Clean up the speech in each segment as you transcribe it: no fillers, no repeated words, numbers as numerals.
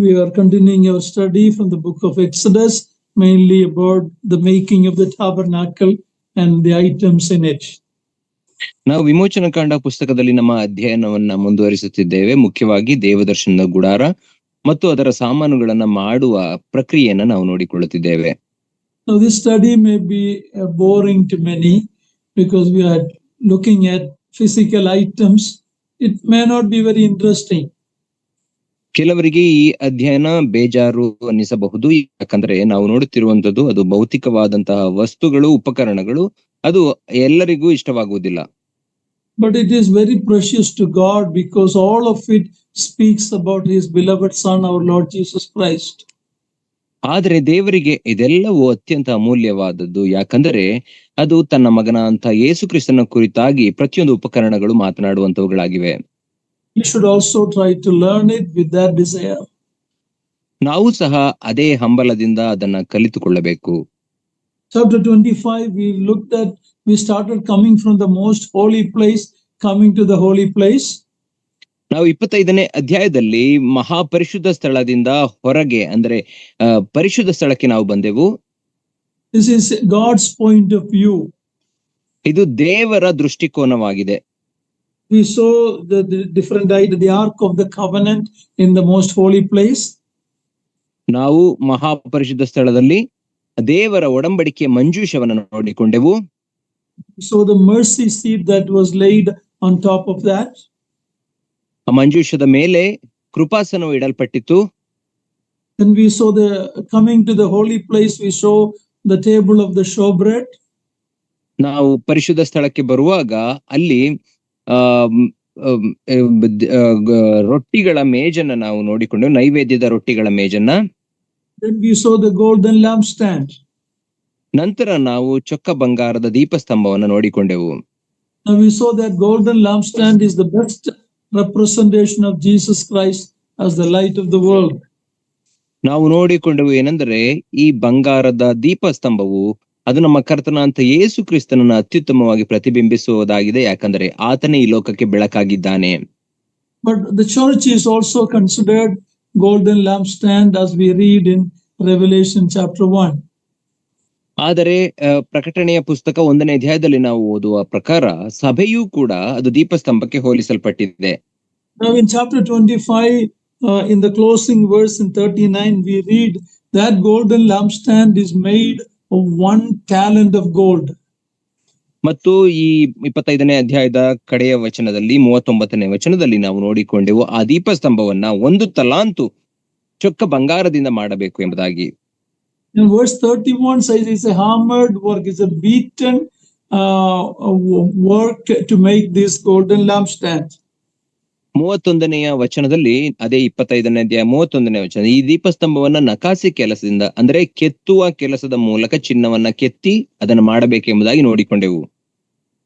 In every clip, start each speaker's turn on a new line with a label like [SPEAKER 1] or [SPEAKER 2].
[SPEAKER 1] We are continuing our study from the book of Exodus, mainly about the making of the tabernacle and the items in it.
[SPEAKER 2] ನಾವು ವಿಮೋಚನಕಾಂಡ ಪುಸ್ತಕದಲ್ಲಿ ನಮ್ಮ ಅಧ್ಯಯನವನ್ನ ಮುಂದುವರಿಸುತ್ತಿದ್ದೇವೆ. ಮುಖ್ಯವಾಗಿ ದೇವದರ್ಶನದ ಗುಡಾರ ಮತ್ತು ಅದರ ಸಾಮಾನುಗಳನ್ನ ಮಾಡುವ ಪ್ರಕ್ರಿಯೆಯನ್ನ ನಾವು ನೋಡಿಕೊಳ್ಳುತ್ತಿದ್ದೇವೆ.
[SPEAKER 1] Now this study may be boring to many because we are looking at physical items. It may not be very interesting.
[SPEAKER 2] ಕೆಲವರಿಗೆ ಈ ಅಧ್ಯಯನ ಬೇಜಾರು ಅನ್ನಿಸಬಹುದು, ಯಾಕಂದ್ರೆ ನಾವು ನೋಡುತ್ತಿರುವಂತದ್ದು ಅದು ಭೌತಿಕವಾದಂತಹ ವಸ್ತುಗಳು, ಉಪಕರಣಗಳು, ಅದು ಎಲ್ಲರಿಗೂ ಇಷ್ಟವಾಗುವುದಿಲ್ಲ.
[SPEAKER 1] But it is very precious to God because all of it speaks about his beloved son, our Lord Jesus Christ.
[SPEAKER 2] ಆದರೆ ದೇವರಿಗೆ ಇದೆಲ್ಲವೂ ಅತ್ಯಂತ ಅಮೂಲ್ಯವಾದದ್ದು, ಯಾಕಂದರೆ ಅದು ತನ್ನ ಮಗನಾದಂತ ಯೇಸು ಕ್ರಿಸ್ತನ ಕುರಿತಾಗಿ ಪ್ರತಿಯೊಂದು ಉಪಕರಣಗಳು ಮಾತನಾಡುವಂತವುಗಳಾಗಿವೆ.
[SPEAKER 1] We should also try to learn it with that desire.
[SPEAKER 2] ನಾವು ಸಹ ಅದೇ ಹಂಬಲದಿಂದ ಅದನ್ನ ಕಲಿತುಕೊಳ್ಳಬೇಕು.
[SPEAKER 1] Chapter 25, we started coming from the most holy place, coming to the holy place.
[SPEAKER 2] ನಾವು 25ನೇ ಅಧ್ಯಾಯದಲ್ಲಿ ಮಹಾಪರಿಶುದ್ಧ ಸ್ಥಳದಿಂದ ಹೊರಗೆ ಅಂದ್ರೆ ಪರಿಶುದ್ಧ ಸ್ಥಳಕ್ಕೆ ನಾವು ಬಂದೆವು.
[SPEAKER 1] This is God's point of view.
[SPEAKER 2] ಇದು ದೇವರ ದೃಷ್ಟಿಕೋನವಾಗಿದೆ.
[SPEAKER 1] We saw the different the ark of the covenant in the most holy place.
[SPEAKER 2] ನಾವು ಮಹಾಪರಿಶುದ್ಧ ಸ್ಥಳದಲ್ಲಿ ದೇವರ ಒಡಂಬಡಿಕೆ ಮಂಜೂಷವನ್ನು ನೋಡಿಕೊಂಡೆವು.
[SPEAKER 1] So the mercy seat that was laid on top of that.
[SPEAKER 2] ಮಂಜೂಷದ ಮೇಲೆ ಕೃಪಾಸನವು ಇಡಲ್ಪಟ್ಟಿತು.
[SPEAKER 1] Then we saw coming to the holy place, we saw the table of the showbread.
[SPEAKER 2] ನಾವು ಪರಿಶುದ್ಧ ಸ್ಥಳಕ್ಕೆ ಬರುವಾಗ ಅಲ್ಲಿ ರೊಟ್ಟಿಗಳ ಮೇಜನ್ನ ನಾವು ನೋಡಿಕೊಂಡೆವು, ನೈವೇದ್ಯದ ರೊಟ್ಟಿಗಳ ಮೇಜನ್ನ.
[SPEAKER 1] Then we saw the golden lampstand.
[SPEAKER 2] ನಂತರ ನಾವು ಚೊಕ್ಕ ಬಂಗಾರದ ದೀಪಸ್ತಂಭವನ್ನು ನೋಡಿಕೊಂಡೆವು.
[SPEAKER 1] Now we saw that golden lampstand is the best representation of Jesus Christ as the light of the world.
[SPEAKER 2] ನಾವು ನೋಡಿಕೊಂಡೆವು ಏನೆಂದರೆ ಈ ಬಂಗಾರದ ದೀಪಸ್ತಂಭವು ಅದು ನಮ್ಮ ಕರ್ತನಾದಂತ ಯೇಸು ಕ್ರಿಸ್ತನನ್ನು ಅತ್ಯುತ್ತಮವಾಗಿ ಪ್ರತಿಬಿಂಬಿಸುವುದಾಗಿದೆ, ಯಾಕಂದರೆ ಆತನೇ ಈ ಲೋಕಕ್ಕೆ ಬೆಳಕಾಗಿದ್ದಾನೆ.
[SPEAKER 1] But the church is also considered golden lampstand as we read in Revelation chapter 1.
[SPEAKER 2] ಆದರೆ ಪ್ರಕಟಣೆಯ ಪುಸ್ತಕ 1ನೇ ಅಧ್ಯಾಯದಲ್ಲಿ ನಾವು ಓದುವ ಪ್ರಕಾರ ಸಭೆಯೂ ಕೂಡ ಅದು ದೀಪಸ್ತಂಭಕ್ಕೆ ಹೋಲಿಸಲ್ಪಟ್ಟಿದೆ.
[SPEAKER 1] Now in chapter 25, in the closing verse in 39, we read that golden lampstand is made of 1 talent of gold.
[SPEAKER 2] ಮತ್ತು ಈ 25ನೇ ಅಧ್ಯಾಯದ ಕಡೆಯ ವಚನದಲ್ಲಿ 39ನೇ ವಚನದಲ್ಲಿ ನಾವು ನೋಡಿಕೊಂಡೆವು ಆ ದೀಪಸ್ತಂಭವನ್ನ 1 ತಲಾಂತು ಚೊಕ್ಕ ಬಂಗಾರದಿಂದ ಮಾಡಬೇಕು ಎಂಬುದಾಗಿ.
[SPEAKER 1] In verse 31 says it's a hammered work, it's a beaten work to make this golden lampstand.
[SPEAKER 2] 31ನೇ ವಚನದಲ್ಲಿ ಅದೇ 25ನೇ ಅಧ್ಯಾಯ 31ನೇ ವಚನ, ಈ ದೀಪಸ್ತಂಭವನ್ನ ನಕಾಸಿ ಕೆಲಸದಿಂದ ಅಂದ್ರೆ ಕೆತ್ತುವ ಕೆಲಸದ ಮೂಲಕ ಚಿನ್ನವನ್ನ ಕೆತ್ತಿ ಅದನ್ನು ಮಾಡಬೇಕೆಂಬುದಾಗಿ ನೋಡಿಕೊಂಡೆವು.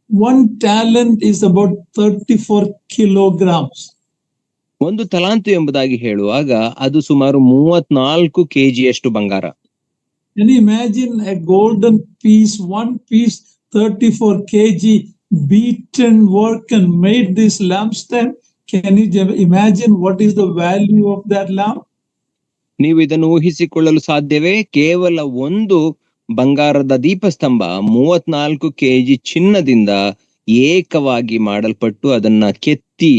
[SPEAKER 1] 1 talent is about 34 kilograms.
[SPEAKER 2] 1 ತಲಾಂತು ಎಂಬುದಾಗಿ ಹೇಳುವಾಗ ಅದು ಸುಮಾರು 34 kgಯಷ್ಟು ಬಂಗಾರ.
[SPEAKER 1] Can you imagine a golden piece, 1 piece, 34 kg, beaten work and made this lampstand? Can you imagine what is the value of that lamp?
[SPEAKER 2] ನೀವು ಇದನ್ನು ಊಹಿಸಿಕೊಳ್ಳಲು ಸಾಧ್ಯವೇ? ಕೇವಲ 1 ಬಂಗಾರದ ದೀಪಸ್ತಂಭ 34 kg ಚಿನ್ನದಿಂದ ಏಕವಾಗಿ ಮಾಡಲ್ಪಟ್ಟು ಅದನ್ನ ಕೆತ್ತಿ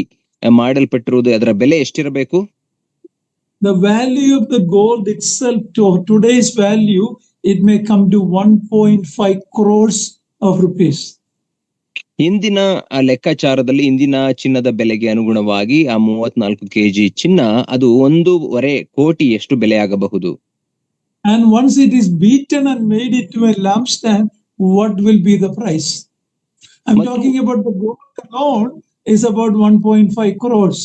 [SPEAKER 2] ಮಾಡಲ್ಪಟ್ಟಿರುವುದು, ಅದರ ಬೆಲೆ ಎಷ್ಟಿರಬೇಕು?
[SPEAKER 1] The value of the gold itself, to today's value, it may come to 1.5 crores of rupees.
[SPEAKER 2] ಇಂದಿನ ಲೆಕ್ಕಾಚಾರದಲ್ಲಿ ಇಂದಿನ ಚಿನ್ನದ ಬೆಲೆಗೆ ಅನುಗುಣವಾಗಿ ಆ 34 kg ಚಿನ್ನ ಅದು 1.5 ಕೋಟಿಯಷ್ಟು ಬೆಲೆಯಾಗಬಹುದು.
[SPEAKER 1] And once it is beaten and made into a lampstand, what will be the price? I'm talking about the gold alone is about 1.5 crores.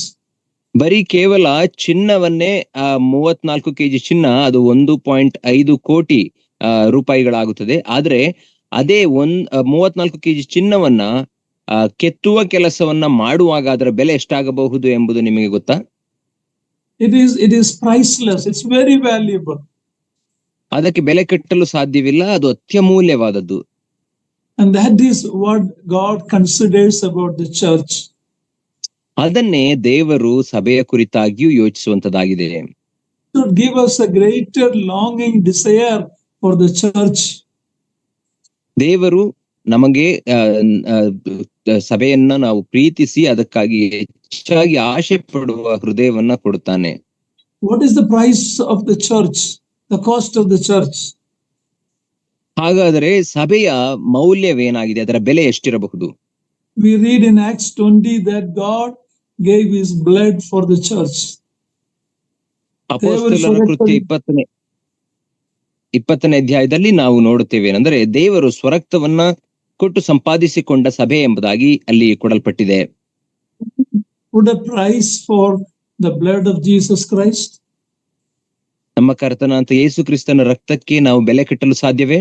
[SPEAKER 2] ಬರೀ ಕೇವಲ ಚಿನ್ನವನ್ನೇ 34 kg ಚಿನ್ನ ಅದು 1.5 ಕೋಟಿ ರೂಪಾಯಿಗಳಾಗುತ್ತದೆ. ಆದ್ರೆ ಅದೇ 34 kg ಚಿನ್ನವನ್ನ ಕೆತ್ತುವ ಕೆಲಸವನ್ನ ಮಾಡುವಾಗ ಅದರ ಬೆಲೆ ಎಷ್ಟಾಗಬಹುದು ಎಂಬುದು ನಿಮಗೆ ಗೊತ್ತಾ?
[SPEAKER 1] It is priceless. It's very valuable.
[SPEAKER 2] ಅದಕ್ಕೆ ಬೆಲೆ ಕಟ್ಟಲು ಸಾಧ್ಯವಿಲ್ಲ, ಅದು ಅತ್ಯಮೂಲ್ಯವಾದದ್ದು.
[SPEAKER 1] And that is what God considers about the church.
[SPEAKER 2] ಅದನ್ನೇ ದೇವರು ಸಭೆಯ ಕುರಿತಾಗಿಯೂ ಯೋಚಿಸುವಂತದಾಗಿದೆ.
[SPEAKER 1] should give us a greater longing, desire for the church.
[SPEAKER 2] ದೇವರು ನಮಗೆ ಸಭೆಯನ್ನ ನಾವು ಪ್ರೀತಿಸಿ ಅದಕ್ಕಾಗಿ ಹೆಚ್ಚಾಗಿ ಆಶೆ ಪಡುವ ಹೃದಯವನ್ನ ಕೊಡುತ್ತಾನೆ.
[SPEAKER 1] What is the price of the church? The cost of the church?
[SPEAKER 2] ಹಾಗಾದರೆ ಸಭೆಯ ಮೌಲ್ಯವೇನಾಗಿದೆ, ಅದರ ಬೆಲೆ ಎಷ್ಟಿರಬಹುದು?
[SPEAKER 1] We read in Acts 20 that God gave his blood for the church.
[SPEAKER 2] ಅಪೊಸ್ತಲರ ಕೃತ್ಯ 20ನೇ ಅಧ್ಯಾಯದಲ್ಲಿ ನಾವು ನೋಡುತ್ತೇವೆ ಏನಂದ್ರೆ ದೇವರು ಸ್ವರಕ್ತವನ್ನ ಕೊಟ್ಟು ಸಂಪಾದಿಸಿಕೊಂಡ ಸಭೆ ಎಂಬುದಾಗಿ ಅಲ್ಲಿ ಕೊಡಲ್ಪಟ್ಟಿದೆ.
[SPEAKER 1] Put a price for the blood of Jesus Christ.
[SPEAKER 2] ನಮ್ಮ ಕರ್ತನಾದ ಯೇಸು ಕ್ರಿಸ್ತನ ರಕ್ತಕ್ಕೆ ನಾವು ಬೆಲೆ ಕಟ್ಟಲು ಸಾಧ್ಯವೇ?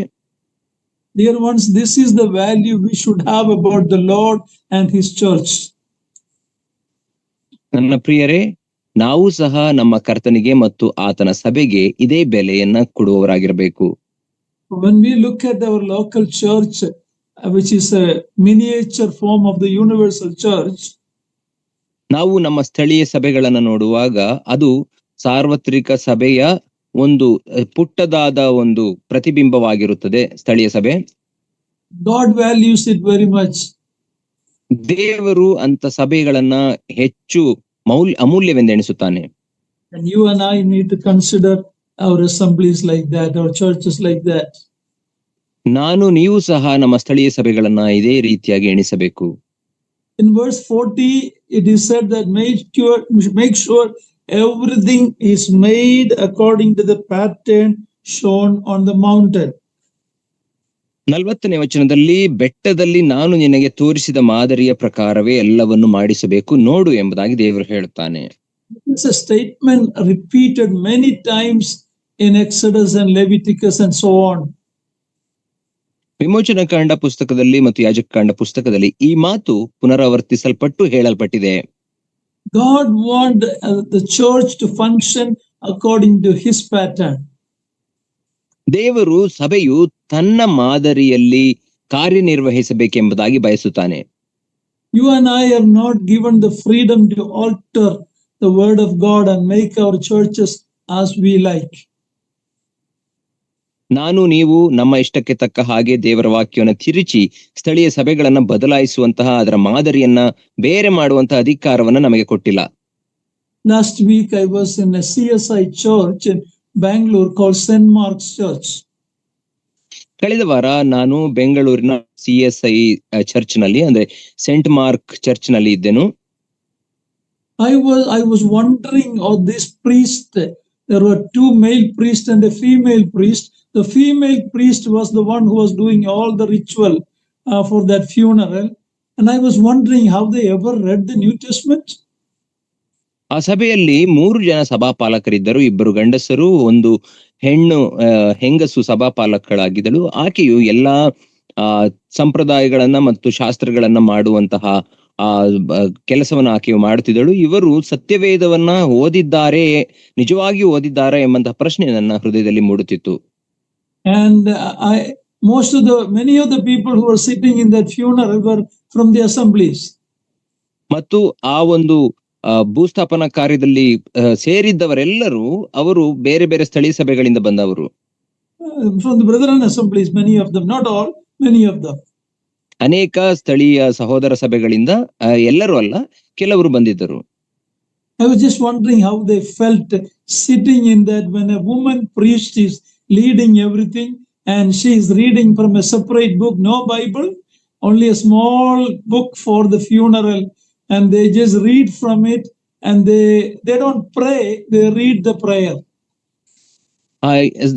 [SPEAKER 1] Dear ones, this is the value we should have about the Lord and his church.
[SPEAKER 2] ನನ್ನ ಪ್ರಿಯರೇ, ನಾವು ಸಹ ನಮ್ಮ ಕರ್ತನಿಗೆ ಮತ್ತು ಆತನ ಸಭೆಗೆ ಇದೇ ಬೆಲೆಯನ್ನ ಕೊಡುವವರಾಗಿರಬೇಕು.
[SPEAKER 1] When we look at our local church, which is a miniature form of the universal church,
[SPEAKER 2] ನಾವು ನಮ್ಮ ಸ್ಥಳೀಯ ಸಭೆಗಳನ್ನ ನೋಡುವಾಗ ಅದು ಸಾರ್ವತ್ರಿಕ ಸಭೆಯ ಒಂದು ಪುಟ್ಟದಾದ ಒಂದು ಪ್ರತಿಬಿಂಬವಾಗಿರುತ್ತದೆ. ಸ್ಥಳೀಯ ಸಭೆ
[SPEAKER 1] God values it very much.
[SPEAKER 2] ದೇವರು ಅಂತ ಸಭೆಗಳನ್ನ ಹೆಚ್ಚು ಅಮೂಲ್ಯವೆಂದೆಣಿಸುತ್ತಾನೆ.
[SPEAKER 1] And you and I need to consider our assemblies like that, our churches like that.
[SPEAKER 2] ನಾನು ನೀವು ಸಹ ನಮ್ಮ ಸ್ಥಳೀಯ ಸಭೆಗಳನ್ನ ಇದೇ ರೀತಿಯಾಗಿ ಎಣಿಸಬೇಕು.
[SPEAKER 1] In verse 40, it is said that make sure everything is made according to the pattern shown on the mountain.
[SPEAKER 2] 40ನೇ ವಚನದಲ್ಲಿ ಬೆಟ್ಟದಲ್ಲಿ ನಾನು ನಿನಗೆ ತೋರಿಸಿದ ಮಾದರಿಯ ಪ್ರಕಾರವೇ ಎಲ್ಲವನ್ನು ಮಾಡಿಸಬೇಕು ನೋಡು ಎಂಬುದಾಗಿ ದೇವರು ಹೇಳುತ್ತಾನೆ.
[SPEAKER 1] It's a statement repeated many times in Exodus and Leviticus and so on.
[SPEAKER 2] ವಿಮೋಚನಾ ಕಾಂಡ ಪುಸ್ತಕದಲ್ಲಿ ಮತ್ತು ಯಾಜಕಕಾಂಡ ಪುಸ್ತಕದಲ್ಲಿ ಈ ಮಾತು ಪುನರಾವರ್ತಿಸಲ್ಪಟ್ಟು ಹೇಳಲ್ಪಟ್ಟಿದೆ.
[SPEAKER 1] God want the church to function according to his pattern.
[SPEAKER 2] ದೇವರು ಸಭೆಯು ತನ್ನ ಮಾದರಿಯಲ್ಲಿ ಕಾರ್ಯನಿರ್ವಹಿಸಬೇಕೆಂಬುದಾಗಿ ಬಯಸುತ್ತಾನೆ.
[SPEAKER 1] You and I are not given the freedom to alter the word of God and make our churches as we like.
[SPEAKER 2] ನಾನು ನೀವು ನಮ್ಮ ಇಷ್ಟಕ್ಕೆ ತಕ್ಕ ಹಾಗೆ ದೇವರ ವಾಕ್ಯವನ್ನು ತಿರುಚಿ ಸ್ಥಳೀಯ ಸಭೆಗಳನ್ನ ಬದಲಾಯಿಸುವಂತಹ ಅದರ ಮಾದರಿಯನ್ನ ಬೇರೆ ಮಾಡುವಂತಹ ಅಧಿಕಾರವನ್ನ ನಮಗೆ ಕೊಟ್ಟಿಲ್ಲ.
[SPEAKER 1] Last week I was in a CSI church in Bangalore called St. Mark's Church.
[SPEAKER 2] ಕಳೆದ ವಾರ ನಾನು ಬೆಂಗಳೂರಿನ CSI ಚರ್ಚ್ ನಲ್ಲಿ ಅಂದ್ರೆ ಸೆಂಟ್ ಮಾರ್ಕ್ ಚರ್ಚ್ ನಲ್ಲಿ ಇದ್ದೆನು.
[SPEAKER 1] I was wondering how this priest, there were two male priests and a female priest. The female priest was the one who was doing all the ritual for that funeral. And I was wondering how they ever read the New Testament.
[SPEAKER 2] ಆ ಸಭೆಯಲ್ಲಿ 3 ಜನ ಸಭಾಪಾಲಕರಿದ್ದರು. 2 ಗಂಡಸರು, ಒಂದು ಹೆಂಗಸು ಸಭಾಪಾಲಕಳಾಗಿದ್ದಳು. ಆಕೆಯು ಎಲ್ಲಾ ಸಂಪ್ರದಾಯಗಳನ್ನ ಮತ್ತು ಶಾಸ್ತ್ರಗಳನ್ನ ಮಾಡುವಂತಹ ಕೆಲಸವನ್ನ ಆಕೆಯು ಮಾಡುತ್ತಿದ್ದಳು. ಇವರು ಸತ್ಯವೇದವನ್ನ ಓದಿದ್ದಾರೆ, ನಿಜವಾಗಿಯೂ ಓದಿದ್ದಾರೆ ಎಂಬಂತಹ ಪ್ರಶ್ನೆ ನನ್ನ ಹೃದಯದಲ್ಲಿ ಮೂಡುತ್ತಿತ್ತು.
[SPEAKER 1] And many of the people who were sitting in that funeral were from the assemblies.
[SPEAKER 2] ಮತ್ತು ಆ ಒಂದು ಭೂಸ್ಥಾಪನಾ ಕಾರ್ಯದಲ್ಲಿ ಸೇರಿದ್ದವರೆಲ್ಲರೂ ಅವರು ಬೇರೆ ಬೇರೆ ಸ್ಥಳೀಯ ಸಭೆಗಳಿಂದ ಬಂದವರು.
[SPEAKER 1] From the brethren assemblies, many of them, not all, many of them.
[SPEAKER 2] ಅನೇಕ ಸ್ಥಳೀಯ ಸಹೋದರ ಸಭೆಗಳಿಂದ, ಎಲ್ಲರೂ ಅಲ್ಲ, ಕೆಲವರು ಬಂದಿದ್ದರು.
[SPEAKER 1] I was just wondering how they felt sitting in that when a woman priest is leading everything and she is reading from a separate book, no Bible, only a small book for the funeral, and they just read from it and they don't pray, they read the prayer.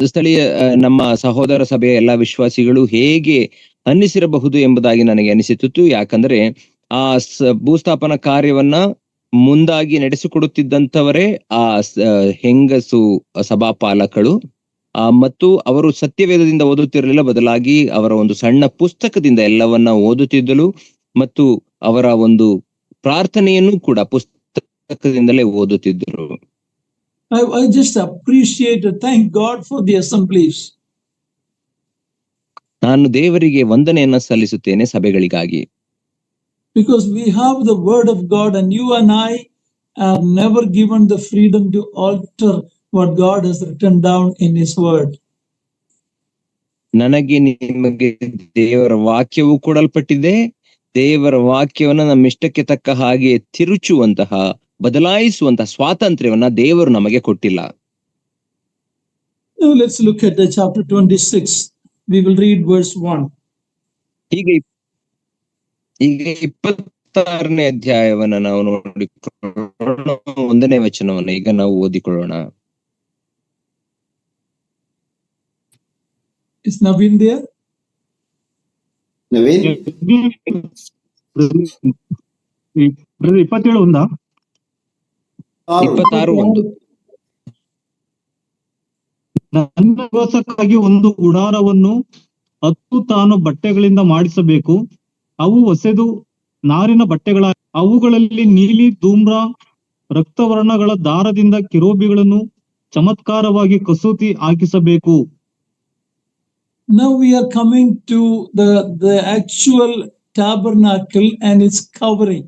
[SPEAKER 2] ಸ್ಥಳೀಯ ನಮ್ಮ ಸಹೋದರ ಸಭೆಯ ಎಲ್ಲಾ ವಿಶ್ವಾಸಿಗಳು ಹೇಗೆ ಅನ್ನಿಸಿರಬಹುದು ಎಂಬುದಾಗಿ ನನಗೆ ಅನಿಸಿತು. ಯಾಕಂದ್ರೆ ಆ ಭೂಸ್ಥಾಪನಾ ಕಾರ್ಯವನ್ನ ಮುಂದಾಗಿ ನಡೆಸಿಕೊಡುತ್ತಿದ್ದಂಥವರೇ ಆ ಹೆಂಗಸು ಸಭಾಪಾಲಕಳು. ಮತ್ತು ಅವರು ಸತ್ಯವೇದದಿಂದ ಓದುತ್ತಿರಲಿಲ್ಲ, ಬದಲಾಗಿ ಅವರ ಒಂದು ಸಣ್ಣ ಪುಸ್ತಕದಿಂದ ಎಲ್ಲವನ್ನ ಓದುತ್ತಿದ್ದಳು ಮತ್ತು ಅವರ ಒಂದು ಪ್ರಾರ್ಥನೆಯನ್ನು ಕೂಡ ಪುಸ್ತಕದಿಂದಲೇ ಓದುತ್ತಿದ್ದರು.
[SPEAKER 1] I just appreciate and thank God for the assemblies.
[SPEAKER 2] ನಾನು ದೇವರಿಗೆ ವಂದನೆಯನ್ನ ಸಲ್ಲಿಸುತ್ತೇನೆ ಸಭೆಗಳಿಗಾಗಿ.
[SPEAKER 1] Because we have the word of God and you and I are never given the freedom to alter what God has written down in His Word.
[SPEAKER 2] ನನಗೆ ನಿಮಗೆ ದೇವರ ವಾಕ್ಯವು ಕೊಡಲ್ಪಟ್ಟಿದೆ. ದೇವರ ವಾಕ್ಯವನ್ನ ನಮ್ಮ ಇಷ್ಟಕ್ಕೆ ತಕ್ಕ ಹಾಗೆ ತಿರುಚುವಂತಹ, ಬದಲಾಯಿಸುವಂತಹ ಸ್ವಾತಂತ್ರ್ಯವನ್ನ ದೇವರು ನಮಗೆ ಕೊಟ್ಟಿಲ್ಲ.
[SPEAKER 1] Now let's look at the chapter 26. We will read verse 1.
[SPEAKER 2] ಈಗ 26ನೇ ಅಧ್ಯಾಯವನ್ನ ನಾವು ನೋಡಿಕೊಳ್ಳೋಣ. 1ನೇ ವಚನವನ್ನ ಈಗ ನಾವು ಓದಿಕೊಳ್ಳೋಣ.
[SPEAKER 1] Is Naveen there?
[SPEAKER 3] ನವೀನ್
[SPEAKER 4] 27
[SPEAKER 2] 26:1.
[SPEAKER 4] ನನ್ನ ನಿವಾಸಕ್ಕಾಗಿ ಒಂದು ಗುಡಾರವನ್ನು 10 ತಾನು ಬಟ್ಟೆಗಳಿಂದ ಮಾಡಿಸಬೇಕು. ಅವು ಹೊಸೆದು ನಾರಿನ ಬಟ್ಟೆಗಳ, ಅವುಗಳಲ್ಲಿ ನೀಲಿ, ಧೂಮ್ರ, ರಕ್ತವರ್ಣಗಳ ದಾರದಿಂದ ಕಿರೋಬಿಗಳನ್ನು ಚಮತ್ಕಾರವಾಗಿ ಕಸೂತಿ ಹಾಕಿಸಬೇಕು.
[SPEAKER 1] Now we are coming to the actual tabernacle and its covering.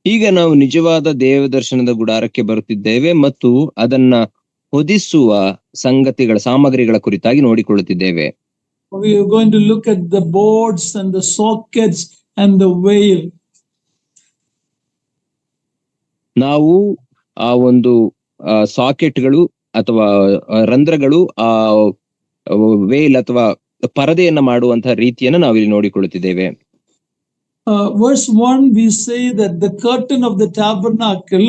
[SPEAKER 2] ಈಗ ನಾವು ನಿಜವಾದ ದೇವದರ್ಶನದ ಗುಡಾರಕ್ಕೆ ಬರುತ್ತಿದ್ದೇವೆ ಮತ್ತು ಅದನ್ನ ಹೊದಿಸುವ ಸಂಗತಿಗಳ, ಸಾಮಗ್ರಿಗಳ ಕುರಿತಾಗಿ ನೋಡಿಕೊಳ್ಳುತ್ತಿದ್ದೇವೆ.
[SPEAKER 1] We are going to look at the boards and the sockets and the veil.
[SPEAKER 2] ನಾವು ಆ ಒಂದು ಸಾಕೆಟ್ಗಳು ಅಥವಾ ರಂಧ್ರಗಳು, ಆ ವೇಲ್ ಅಥವಾ ಪರದೆಯನ್ನ ಮಾಡುವಂತಹ ರೀತಿಯನ್ನ ನಾವಿಲ್ಲಿ ನೋಡಿಕೊಳ್ಳುತ್ತಿದ್ದೇವೆ.
[SPEAKER 1] Verse 1, we say that the curtain of the tabernacle,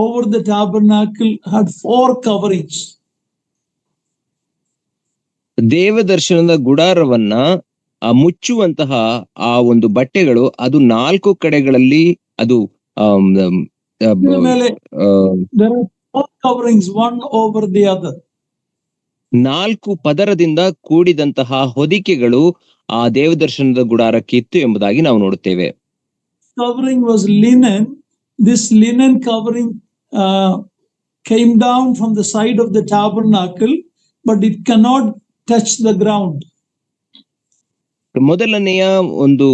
[SPEAKER 1] over the tabernacle, had 4 coverings.
[SPEAKER 2] ದೇವದರ್ಶನದ ಗುಡಾರವನ್ನ ಮುಚ್ಚುವಂತಹ ಆ ಒಂದು ಬಟ್ಟೆಗಳು, ಅದು 4 ಕಡೆಗಳಲ್ಲಿ, ಅದು
[SPEAKER 1] There are 4 coverings, one over the other.
[SPEAKER 2] 4 ಪದರದಿಂದ ಕೂಡಿದಂತಹ ಹೊದಿಕೆಗಳು ಆ ದೇವದರ್ಶನದ ಗುಡಾರಕ್ಕೆ ಇತ್ತು ಎಂಬುದಾಗಿ ನಾವು ನೋಡುತ್ತೇವೆ.
[SPEAKER 1] Covering was linen. This linen covering came down from the side of the tabernacle, but it cannot touch the ground.
[SPEAKER 2] ಮೊದಲನೆಯ ಒಂದು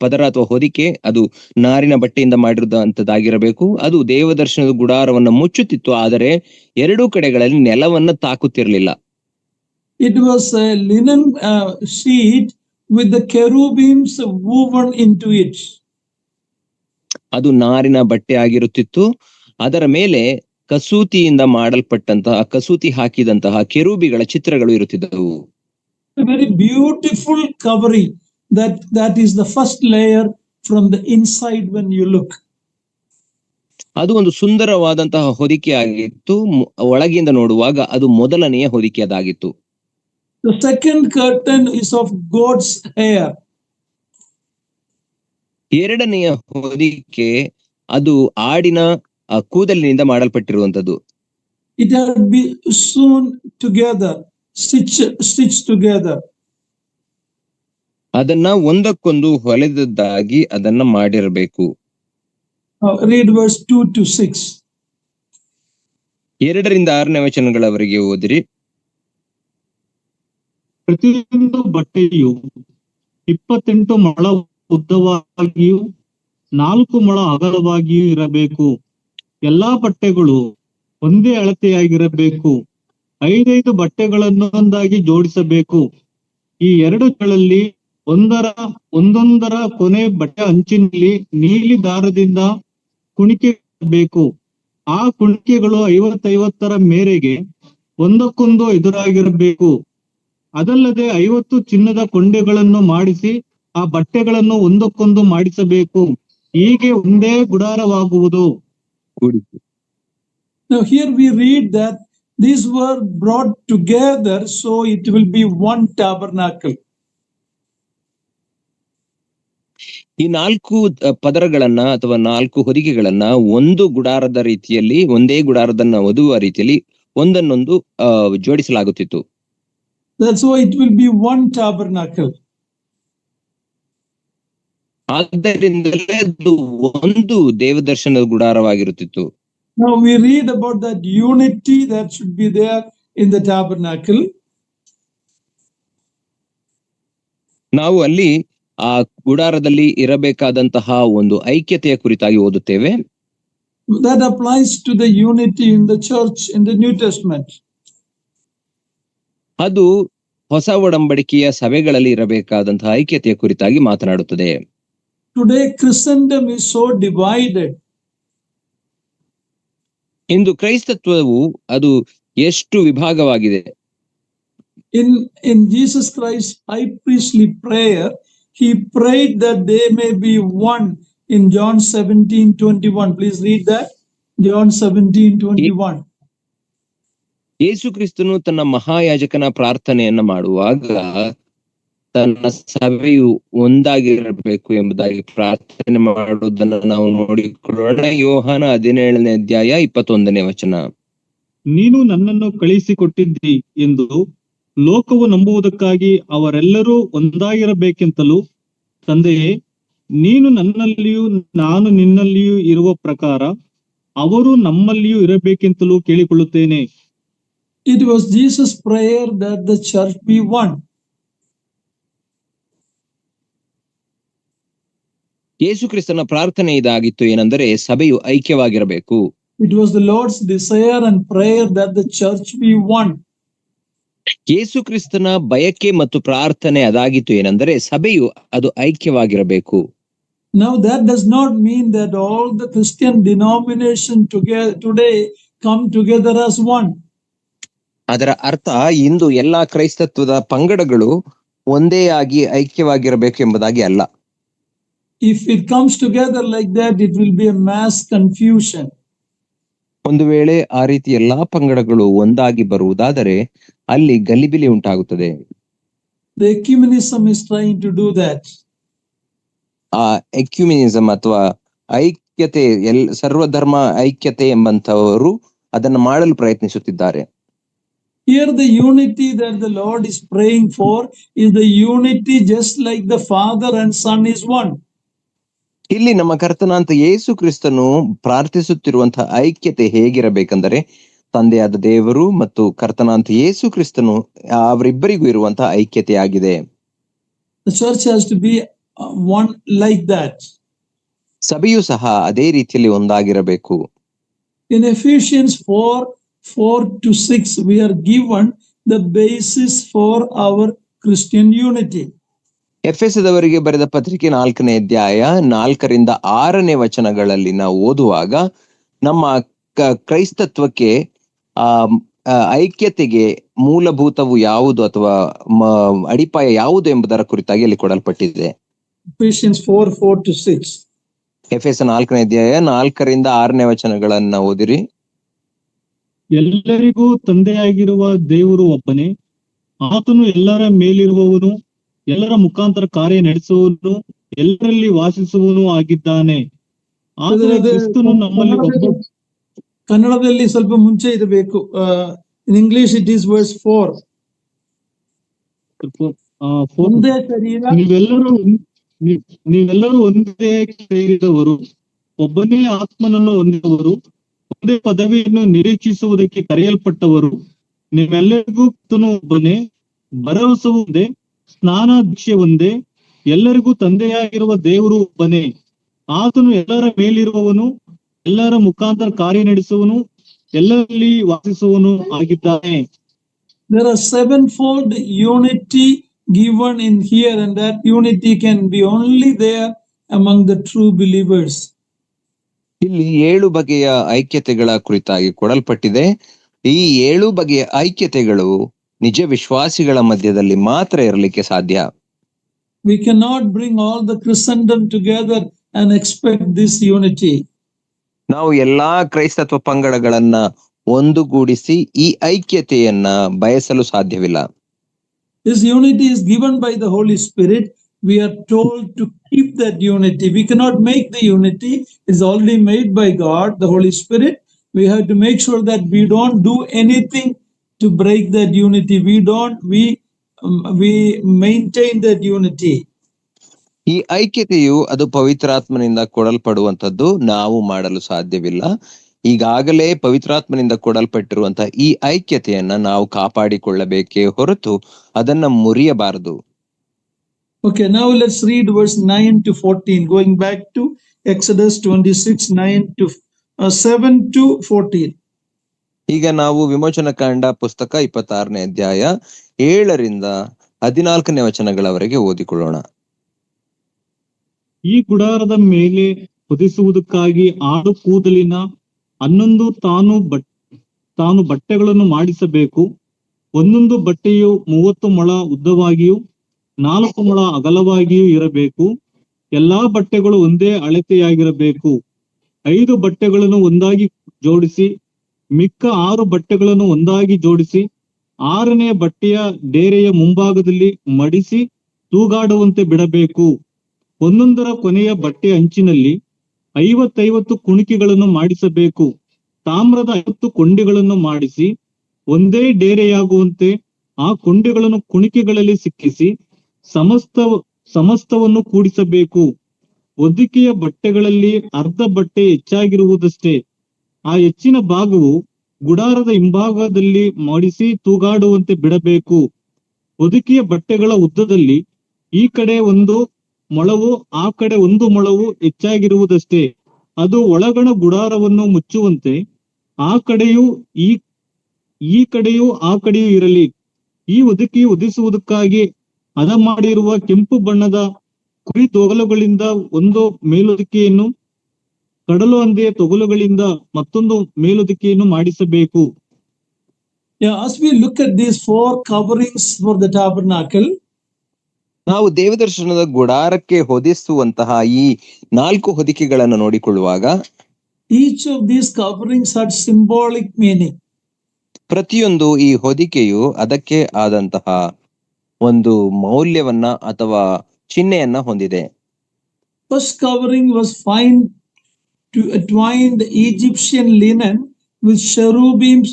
[SPEAKER 2] ಪದರ ಅಥವಾ ಹೊದಿಕೆ ಅದು ನಾರಿನ ಬಟ್ಟೆಯಿಂದ ಮಾಡಿರುವಂತದ್ದಾಗಿರಬೇಕು. ಅದು ದೇವದರ್ಶನದ ಗುಡಾರವನ್ನ ಮುಚ್ಚುತ್ತಿತ್ತು, ಆದರೆ 2 ಕಡೆಗಳಲ್ಲಿ ನೆಲವನ್ನ ತಾಕುತ್ತಿರಲಿಲ್ಲ.
[SPEAKER 1] It was a linen sheet with the cherubims woven into it.
[SPEAKER 2] ಅದು ನಾರಿನ ಬಟ್ಟೆ ಆಗಿರುತ್ತಿತ್ತು. ಅದರ ಮೇಲೆ ಕಸೂತಿಯಿಂದ ಮಾಡಲ್ಪಟ್ಟಂತಹ, ಕಸೂತಿ ಹಾಕಿದಂತಹ ಕೆರೂಬಿಗಳ ಚಿತ್ರಗಳು ಇರುತ್ತಿದ್ದವು.
[SPEAKER 1] A very beautiful covering. That is the first layer from the inside when you look.
[SPEAKER 2] ಅದು ಒಂದು ಸುಂದರವಾದಂತಹ ಹೊದಿಕೆ ಆಗಿತ್ತು. ಒಳಗಿಂದ ನೋಡುವಾಗ ಅದು ಮೊದಲನೆಯ ಹೊದಿಕೆ ಅದಾಗಿತ್ತು.
[SPEAKER 1] The second curtain is of goat's hair.
[SPEAKER 2] ಎರಡನೆಯ ಹೊದಿಕೆ ಅದು ಆಡಿನ ಕೂದಲಿನಿಂದ ಮಾಡಲ್ಪಟ್ಟಿರುವಂತದ್ದು.
[SPEAKER 1] It had been sewn together, stitched together.
[SPEAKER 2] ಅದನ್ನ ಒಂದಕ್ಕೊಂದು ಹೊಲೆದದ್ದಾಗಿ ಅದನ್ನ ಮಾಡಿರಬೇಕು.
[SPEAKER 1] Read verse 2 to 6.
[SPEAKER 2] 2ರಿಂದ 6ನೇ ವಚನಗಳವರೆಗೆ ಓದಿರಿ.
[SPEAKER 4] ಪ್ರತಿಯೊಂದು ಬಟ್ಟೆಯು 28 ಮೊಳ ಉದ್ದವಾಗಿಯೂ 4 ಮೊಳ ಅಗಲವಾಗಿಯೂ ಇರಬೇಕು. ಎಲ್ಲಾ ಬಟ್ಟೆಗಳು ಒಂದೇ ಅಳತೆಯಾಗಿರಬೇಕು. 5 ಬಟ್ಟೆಗಳನ್ನು ಒಂದಾಗಿ ಜೋಡಿಸಬೇಕು. ಈ 2ಗಳಲ್ಲಿ ಒಂದೊಂದರ ಕೊನೆ ಬಟ್ಟೆ ಅಂಚಿನಲ್ಲಿ ನೀಲಿ ದಾರದಿಂದ ಕುಣಿಕೆಬೇಕು. ಆ ಕುಣಿಕೆಗಳು 50 ಮೇರೆಗೆ ಒಂದಕ್ಕೊಂದು ಎದುರಾಗಿರಬೇಕು. ಅದಲ್ಲದೆ 50 ಚಿನ್ನದ ಕೊಂಡೆಗಳನ್ನು ಮಾಡಿಸಿ ಆ ಬಟ್ಟೆಗಳನ್ನು ಒಂದಕ್ಕೊಂದು ಮಾಡಿಸಬೇಕು. ಹೀಗೆ ಒಂದೇ ಗುಡಾರವಾಗುವುದು.
[SPEAKER 1] Now here we read that these were brought together, so it will be one tabernacle.
[SPEAKER 2] ಈ 4 ಪದರಗಳನ್ನ ಅಥವಾ 4 ಹೊದಿಕೆಗಳನ್ನ ಒಂದು ಗುಡಾರದ ರೀತಿಯಲ್ಲಿ, ಒಂದೇ ಗುಡಾರದನ್ನ ಒದುವ ರೀತಿಯಲ್ಲಿ ಒಂದನ್ನೊಂದು ಜೋಡಿಸಲಾಗುತ್ತಿತ್ತು.
[SPEAKER 1] That's why it will be one tabernacle.
[SPEAKER 2] ಆದ್ದರಿಂದಲೇ ಅದು ಒಂದು ದೇವದರ್ಶನದ ಗುಡಾರವಾಗಿರುತ್ತಿತ್ತು.
[SPEAKER 1] Now we read about that unity that should be there in the tabernacle.
[SPEAKER 2] ನಾವು ಅಲ್ಲಿ ಆ ಗುಡಾರದಲ್ಲಿ ಇರಬೇಕಾದಂತಹ ಒಂದು ಐಕ್ಯತೆಯ ಕುರಿತಾಗಿ ಓದುತ್ತೇವೆ.
[SPEAKER 1] That applies to the unity in the church in the New Testament.
[SPEAKER 2] ಅದು ಹೊಸ ಒಡಂಬಡಿಕೆಯ ಸಭೆಗಳಲ್ಲಿ ಇರಬೇಕಾದಂತಹ ಐಕ್ಯತೆಯ ಕುರಿತಾಗಿ ಮಾತನಾಡುತ್ತದೆ.
[SPEAKER 1] Today, Christendom is so divided.
[SPEAKER 2] ಇಂದು ಕ್ರೈಸ್ತತ್ವವು ಅದು ಎಷ್ಟು ವಿಭಾಗವಾಗಿದೆ.
[SPEAKER 1] In Jesus Christ's high priestly prayer, he prayed that they may be one in John 17:21. Please read that. John 17:21.
[SPEAKER 2] ಯೇಸು ಕ್ರಿಸ್ತನು ತನ್ನ ಮಹಾಯಾಜಕನ ಪ್ರಾರ್ಥನೆಯನ್ನ ಮಾಡುವಾಗ ತನ್ನ ಸಭೆಯು ಒಂದಾಗಿರಬೇಕು ಎಂಬುದಾಗಿ ಪ್ರಾರ್ಥನೆ ಮಾಡುವುದನ್ನು ನಾವು ನೋಡಿಕೊಳ್ಳೋಣ. ಯೋಹಾನ 17ನೇ ಅಧ್ಯಾಯ 21ನೇ ವಚನ.
[SPEAKER 4] ನೀನು ನನ್ನನ್ನು ಕಳಿಸಿಕೊಟ್ಟಿದ್ದಿ ಎಂದು ಲೋಕವು ನಂಬುವುದಕ್ಕಾಗಿ ಅವರೆಲ್ಲರೂ ಒಂದಾಗಿರಬೇಕೆಂತಲೂ ತಂದೆಯೇ, ನೀನು ನನ್ನಲ್ಲಿಯೂ ನಾನು ನಿನ್ನಲ್ಲಿಯೂ ಇರುವ ಪ್ರಕಾರ ಅವರು ನಮ್ಮಲ್ಲಿಯೂ ಇರಬೇಕೆಂತಲೂ ಕೇಳಿಕೊಳ್ಳುತ್ತೇನೆ.
[SPEAKER 1] It was Jesus' prayer that the church be one.
[SPEAKER 2] ಯೇಸು ಕ್ರಿಸ್ತನ ಪ್ರಾರ್ಥನೆ ಇದಾಗಿತ್ತು, ಏನೆಂದರೆ ಸಭೆಯು ಐಕ್ಯವಾಗಿರಬೇಕು.
[SPEAKER 1] It was the Lord's desire and prayer that the church be one.
[SPEAKER 2] ಯೇಸು ಕ್ರಿಸ್ತನ ಬಯಕೆ ಮತ್ತು ಪ್ರಾರ್ಥನೆ ಅದಾಗಿತ್ತು, ಏನೆಂದರೆ ಸಭೆಯು ಅದು ಐಕ್ಯವಾಗಿರಬೇಕು.
[SPEAKER 1] Now that does not mean that all the Christian denominations today come together as one.
[SPEAKER 2] ಅದರ ಅರ್ಥ ಇಂದು ಎಲ್ಲಾ ಕ್ರೈಸ್ತತ್ವದ ಪಂಗಡಗಳು ಒಂದೇ ಆಗಿ ಐಕ್ಯವಾಗಿರಬೇಕು ಎಂಬುದಾಗಿ ಅಲ್ಲ.
[SPEAKER 1] If it comes together like that, it will be a mass confusion.
[SPEAKER 2] ಒಂದು ವೇಳೆ ಆ ರೀತಿ ಎಲ್ಲಾ ಪಂಗಡಗಳು ಒಂದಾಗಿ ಬರುವುದಾದರೆ ಅಲ್ಲಿ ಗಲಿಬಿಲಿ ಉಂಟಾಗುತ್ತದೆ.
[SPEAKER 1] The ecumenism is trying to do that.
[SPEAKER 2] ಆ ಎಕ್ಯುಮಿನಿಸಂ ಅಥವಾ ಐಕ್ಯತೆ ಸರ್ವಧರ್ಮ ಐಕ್ಯತೆ ಎಂಬಂತವರು ಅದನ್ನು ಮಾಡಲು ಪ್ರಯತ್ನಿಸುತ್ತಿದ್ದಾರೆ.
[SPEAKER 1] Here the unity that the Lord is praying for is the unity just like the Father and Son is one.
[SPEAKER 2] ಇಲ್ಲಿ ನಮ್ಮ ಕರ್ತನಾಂತ ಯೇಸು ಕ್ರಿಸ್ತನು ಪ್ರಾರ್ಥಿಸುತ್ತಿರುವಂತಹ ಐಕ್ಯತೆ ಹೇಗಿರಬೇಕೆಂದರೆ ತಂದೆಯಾದ ದೇವರು ಮತ್ತು ಕರ್ತನಾಂತ ಯೇಸು ಕ್ರಿಸ್ತನು ಅವರಿಬ್ಬರಿಗೂ ಇರುವಂತಹ ಐಕ್ಯತೆಯಾಗಿದೆ.
[SPEAKER 1] The church has to be one like that.
[SPEAKER 2] ಸಭೆಯು ಸಹ ಅದೇ ರೀತಿಯಲ್ಲಿ ಒಂದಾಗಿರಬೇಕು.
[SPEAKER 1] In Ephesians 4:4-6, we are given the basis for our Christian unity.
[SPEAKER 2] ಎಫೆಸದವರಿಗೆ ಬರೆದ ಪತ್ರಿಕೆ 4ನೇ ಅಧ್ಯಾಯ 4ರಿಂದ 6ನೇ ವಚನಗಳಲ್ಲಿ ನಾವು ಓದುವಾಗ ನಮ್ಮ ಕ್ರೈಸ್ತತ್ವಕ್ಕೆ ಐಕ್ಯತೆಗೆ ಮೂಲಭೂತವು ಯಾವುದು ಅಥವಾ ಅಡಿಪಾಯ ಯಾವುದು ಎಂಬುದರ ಕುರಿತಾಗಿ ಅಲ್ಲಿ ಕೊಡಲ್ಪಟ್ಟಿದೆ.
[SPEAKER 1] Ephesians 4:4-6.
[SPEAKER 2] ಎಫೆಸ 4ನೇ ಅಧ್ಯಾಯ 4ರಿಂದ 6ನೇ ವಚನಗಳನ್ನ ಓದಿರಿ.
[SPEAKER 4] ಎಲ್ಲರಿಗೂ ತಂದೆಯಾಗಿರುವ ದೇವರು ಒಬ್ಬನೇ, ಆತನು ಎಲ್ಲರ ಮೇಲಿರುವವನು, ಎಲ್ಲರ ಮುಖಾಂತರ ಕಾರ್ಯ ನಡೆಸುವವನು, ಎಲ್ಲರಲ್ಲಿ ವಾಸಿಸುವವನು ಆಗಿದ್ದಾನೆ. ಆದರೆ ಕ್ರಿಸ್ತನು ನಮ್ಮಲ್ಲಿ
[SPEAKER 1] ಕನ್ನಡದಲ್ಲಿ ಸ್ವಲ್ಪ ಮುಂಚೆ ಇರಬೇಕು. In English it is worse 4.
[SPEAKER 4] ನೀವೆಲ್ಲರೂ ಒಂದೇ ಸೇರಿದವರು, ಒಬ್ಬನೇ ಆತ್ಮನನ್ನು ಹೊಂದಿದವರು, ಒಂದೇ ಪದವಿಯನ್ನು ನಿರೀಕ್ಷಿಸುವುದಕ್ಕೆ ಕರೆಯಲ್ಪಟ್ಟವರು. ನೀವೆಲ್ಲರಿಗೂ ಕ್ರಿಸ್ತನು ಒಬ್ಬನೇ, ಭರವಸೆ ಒಂದೇ, ಸ್ನಾನ ದೀಕ್ಷೆ ಒಂದೇ, ಎಲ್ಲರಿಗೂ ತಂದೆಯಾಗಿರುವ ದೇವರು ಒಬ್ಬನೇ, ಆತನು ಎಲ್ಲರ ಮೇಲಿರುವವನು, ಎಲ್ಲರ ಮುಖಾಂತರ ಕಾರ್ಯ ನಡೆಸುವನು, ಎಲ್ಲರಲ್ಲಿ ವಾಸಿಸುವನು ಆಗಿದ್ದಾನೆ.
[SPEAKER 1] There are sevenfold unity given in here, and that unity can be only there among the true believers.
[SPEAKER 2] ಇಲ್ಲಿ 7 ಬಗೆಯ ಐಕ್ಯತೆಗಳ ಕುರಿತಾಗಿ ಕೊಡಲ್ಪಟ್ಟಿದೆ. ಈ 7 ಬಗೆಯ ಐಕ್ಯತೆಗಳು ನಿಜ ವಿಶ್ವಾಸಿಗಳ ಮಧ್ಯದಲ್ಲಿ ಮಾತ್ರ ಇರಲಿಕ್ಕೆ ಸಾಧ್ಯ.
[SPEAKER 1] We cannot bring all the Christendom together and expect this unity.
[SPEAKER 2] ನಾವು ಎಲ್ಲಾ ಕ್ರೈಸ್ತತ್ವ ಪಂಗಡಗಳನ್ನ ಒಂದುಗೂಡಿಸಿ ಈ ಐಕ್ಯತೆಯನ್ನ ಬಯಸಲು ಸಾಧ್ಯವಿಲ್ಲ.
[SPEAKER 1] This unity is given by the Holy Spirit. We are told to keep that unity. We cannot make the unity. It's already made by God, the Holy Spirit. We have to make sure that we don't do anything to break that unity. We maintain that unity.
[SPEAKER 2] ಈ ಐಕ್ಯತೆಯು ಅದು ಪವಿತ್ರಾತ್ಮನಿಂದ ಕೊಡಲ್ಪಡುವಂತದ್ದು, ನಾವು ಮಾಡಲು ಸಾಧ್ಯವಿಲ್ಲ. ಈಗಾಗಲೇ ಪವಿತ್ರಾತ್ಮನಿಂದ ಕೊಡಲ್ಪಟ್ಟಿರುವಂತಹ ಈ ಐಕ್ಯತೆಯನ್ನ ನಾವು ಕಾಪಾಡಿಕೊಳ್ಳಬೇಕೇ ಹೊರತು ಅದನ್ನ ಮುರಿಯಬಾರದು.
[SPEAKER 1] Okay, now let's read verse 9-14. Going back to Exodus 26:9 7 to 14.
[SPEAKER 2] ಈಗ ನಾವು ವಿಮೋಚನಕಾಂಡ ಪುಸ್ತಕ 26ನೇ ಅಧ್ಯಾಯ 7ರಿಂದ 14ನೇ ವಚನಗಳವರೆಗೆ ಓದಿಕೊಳ್ಳೋಣ.
[SPEAKER 4] ಈ ಗುಡಾರದ ಮೇಲೆ ಹೊದಿಸುವುದಕ್ಕಾಗಿ ಆಡು ಕೂದಲಿನ 11 ತಾನು ಬಟ್ಟೆಗಳನ್ನು ಮಾಡಿಸಬೇಕು. ಒಂದೊಂದು ಬಟ್ಟೆಯು 30 ಮೊಳ ಉದ್ದವಾಗಿಯೂ 4 ಮೊಳ ಅಗಲವಾಗಿಯೂ ಇರಬೇಕು. ಎಲ್ಲಾ ಬಟ್ಟೆಗಳು ಒಂದೇ ಅಳತೆಯಾಗಿರಬೇಕು. 5 ಬಟ್ಟೆಗಳನ್ನು ಒಂದಾಗಿ ಜೋಡಿಸಿ ಮಿಕ್ಕ 6 ಬಟ್ಟೆಗಳನ್ನು ಒಂದಾಗಿ ಜೋಡಿಸಿ 6ನೇ ಬಟ್ಟೆಯ ಡೇರೆಯ ಮುಂಭಾಗದಲ್ಲಿ ಮಡಿಸಿ ತೂಗಾಡುವಂತೆ ಬಿಡಬೇಕು. ಒಂದೊಂದರ ಕೊನೆಯ ಬಟ್ಟೆ ಅಂಚಿನಲ್ಲಿ 50 ಕುಣಿಕೆಗಳನ್ನು ಮಾಡಿಸಬೇಕು. ತಾಮ್ರದ 50 ಕೊಂಡಿಗಳನ್ನು ಮಾಡಿಸಿ ಒಂದೇ ಡೇರೆಯಾಗುವಂತೆ ಆ ಕೊಂಡಿಗಳನ್ನು ಕುಣಿಕೆಗಳಲ್ಲಿ ಸಿಕ್ಕಿಸಿ ಸಮಸ್ತವನ್ನು ಕೂಡಿಸಬೇಕು. ಹೊದಿಕೆಯ ಬಟ್ಟೆಗಳಲ್ಲಿ ಅರ್ಧ ಬಟ್ಟೆ ಹೆಚ್ಚಾಗಿರುವುದಷ್ಟೇ. ಆ ಹೆಚ್ಚಿನ ಭಾಗವು ಗುಡಾರದ ಹಿಂಭಾಗದಲ್ಲಿ ಮಡಿಸಿ ತೂಗಾಡುವಂತೆ ಬಿಡಬೇಕು. ಹೊದಿಕೆಯ ಬಟ್ಟೆಗಳ ಉದ್ದದಲ್ಲಿ ಈ ಕಡೆ 1 ಮೊಳವು ಆ ಕಡೆ 1 ಮೊಳವು ಹೆಚ್ಚಾಗಿರುವುದಷ್ಟೇ. ಅದು ಒಳಗಣ ಗುಡಾರವನ್ನು ಮುಚ್ಚುವಂತೆ ಆ ಕಡೆಯೂ ಈ ಕಡೆಯೂ ಆ ಕಡೆಯೂ ಇರಲಿ. ಈ ಹೊದಿಕೆಯು ಹೊದಿಸುವುದಕ್ಕಾಗಿ ಹದ ಮಾಡಿರುವ ಕೆಂಪು ಬಣ್ಣದ ಕುರಿ ತೊಗಲುಗಳಿಂದ ಒಂದು ಮೇಲುದಿಕೆಯನ್ನು, ಕಡಲು ಹಂದಿಯ ತೊಗಲುಗಳಿಂದ ಮತ್ತೊಂದು ಮೇಲುದಿಕೆಯನ್ನು ಮಾಡಿಸಬೇಕು.
[SPEAKER 1] As we look at these 4 coverings for the tabernacle,
[SPEAKER 2] ನಾವು ದೇವದರ್ಶನದ ಗುಡಾರಕ್ಕೆ ಹೊದಿಸುವಂತಹ ಈ 4 ಹೊದಿಕೆಗಳನ್ನು ನೋಡಿಕೊಳ್ಳುವಾಗ
[SPEAKER 1] each of these coverings had symbolic meaning.
[SPEAKER 2] ಪ್ರತಿಯೊಂದು ಈ ಹೊದಿಕೆಯು ಅದಕ್ಕೆ ಆದಂತಹ ಒಂದು ಮೌಲ್ಯವನ್ನ ಅಥವಾ ಚಿಹ್ನೆಯನ್ನ ಹೊಂದಿದೆ.
[SPEAKER 1] First covering was fine to twined Egyptian linen with cherubims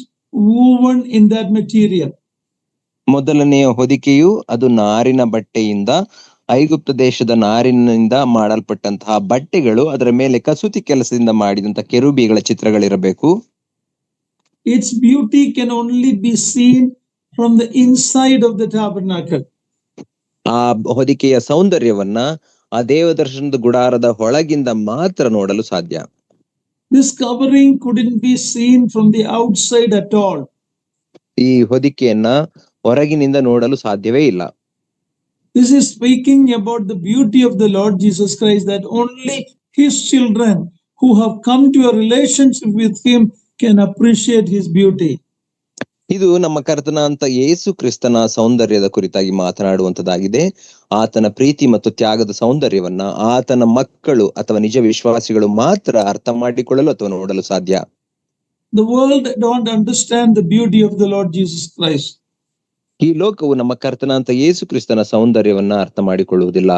[SPEAKER 1] woven in that material.
[SPEAKER 2] ಮೊದಲನೆಯ ಹೊದಿಕೆಯು ಅದು ನಾರಿನ ಬಟ್ಟೆಯಿಂದ, ಐಗುಪ್ತ ದೇಶದ ನಾರಿನಿಂದ ಮಾಡಲ್ಪಟ್ಟಂತಹ ಬಟ್ಟೆಗಳು, ಅದರ ಮೇಲೆ ಕಸೂತಿ ಕೆಲಸದಿಂದ ಮಾಡಿದಂತಹ ಕೆರೂಬಿಗಳ ಚಿತ್ರಗಳಿರಬೇಕು.
[SPEAKER 1] Its beauty can only be seen from the inside of the tabernacle.
[SPEAKER 2] ಆ ಹೊದಿಕೆಯ ಸೌಂದರ್ಯವನ್ನ ಆ ದೇವದರ್ಶನದ ಗುಡಾರದ ಒಳಗಿಂದ ಮಾತ್ರ ನೋಡಲು ಸಾಧ್ಯ.
[SPEAKER 1] This covering couldn't be seen from the outside at all.
[SPEAKER 2] ಈ ಹೊದಿಕೆಯನ್ನ ಹೊರಗಿನಿಂದ ನೋಡಲು ಸಾಧ್ಯವೇ ಇಲ್ಲ.
[SPEAKER 1] This is speaking about the beauty of the Lord Jesus Christ, that only his children who have come to a relationship with him can appreciate his beauty.
[SPEAKER 2] ಇದು ನಮ್ಮ ಕರ್ತನ ಅಂತ ಯೇಸು ಕ್ರಿಸ್ತನ ಸೌಂದರ್ಯದ ಕುರಿತಾಗಿ ಮಾತನಾಡುವಂತದ್ದಾಗಿದೆ. ಆತನ ಪ್ರೀತಿ ಮತ್ತು ತ್ಯಾಗದ ಸೌಂದರ್ಯವನ್ನ ಆತನ ಮಕ್ಕಳು ಅಥವಾ ನಿಜ ವಿಶ್ವಾಸಿಗಳು ಮಾತ್ರ ಅರ್ಥ ಮಾಡಿಕೊಳ್ಳಲು ಅಥವಾ ನೋಡಲು ಸಾಧ್ಯ.
[SPEAKER 1] The world don't understand the beauty of the Lord Jesus Christ.
[SPEAKER 2] ಈ ಲೋಕವು ನಮ್ಮ ಕರ್ತನ ಅಂತ ಯೇಸು ಕ್ರಿಸ್ತನ ಸೌಂದರ್ಯವನ್ನ ಅರ್ಥ ಮಾಡಿಕೊಳ್ಳುವುದಿಲ್ಲ.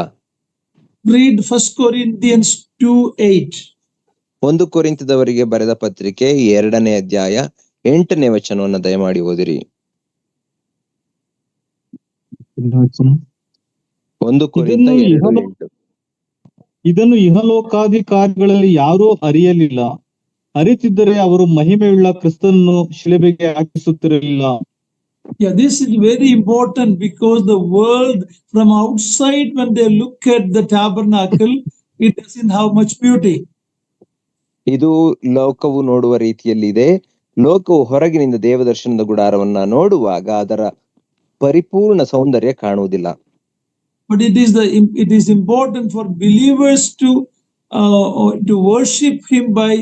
[SPEAKER 1] Read 1 Corinthians 2:8.
[SPEAKER 2] 1 ಕೊರಿಂಥದವರಿಗೆ ಬರೆದ ಪತ್ರಿಕೆ 2ನೇ ಅಧ್ಯಾಯ 8ನೇ ವಚನವನ್ನು ದಯಮಾಡಿ ಓದಿರಿ. 1 ಕೊರಿಂಥ 2:8.
[SPEAKER 4] ಇದನ್ನು ಇಹಲೋಕಾಧಿಕಾರಿಗಳಲ್ಲಿ ಯಾರೂ ಅರಿಯಲಿಲ್ಲ. ಅರಿತಿದ್ದರೆ ಅವರು ಮಹಿಮೆಯುಳ್ಳ ಕ್ರಿಸ್ತನನ್ನು ಶಿಲುಬೆಗೆ ಹಾಕಿಸುತ್ತಿರಲಿಲ್ಲ.
[SPEAKER 1] Yeah, this is very important because the world from outside, when they look at the tabernacle, it doesn't have much beauty.
[SPEAKER 2] ಇದು ಲೋಕವು ನೋಡುವ ರೀತಿಯಲ್ಲಿದೆ. ಲೋಕವು ಹೊರಗಿನಿಂದ ದೇವದರ್ಶನದ ಗುಡಾರವನ್ನ ನೋಡುವಾಗ ಅದರ ಪರಿಪೂರ್ಣ ಸೌಂದರ್ಯ ಕಾಣುವುದಿಲ್ಲ.
[SPEAKER 1] But it is important for believers to worship him by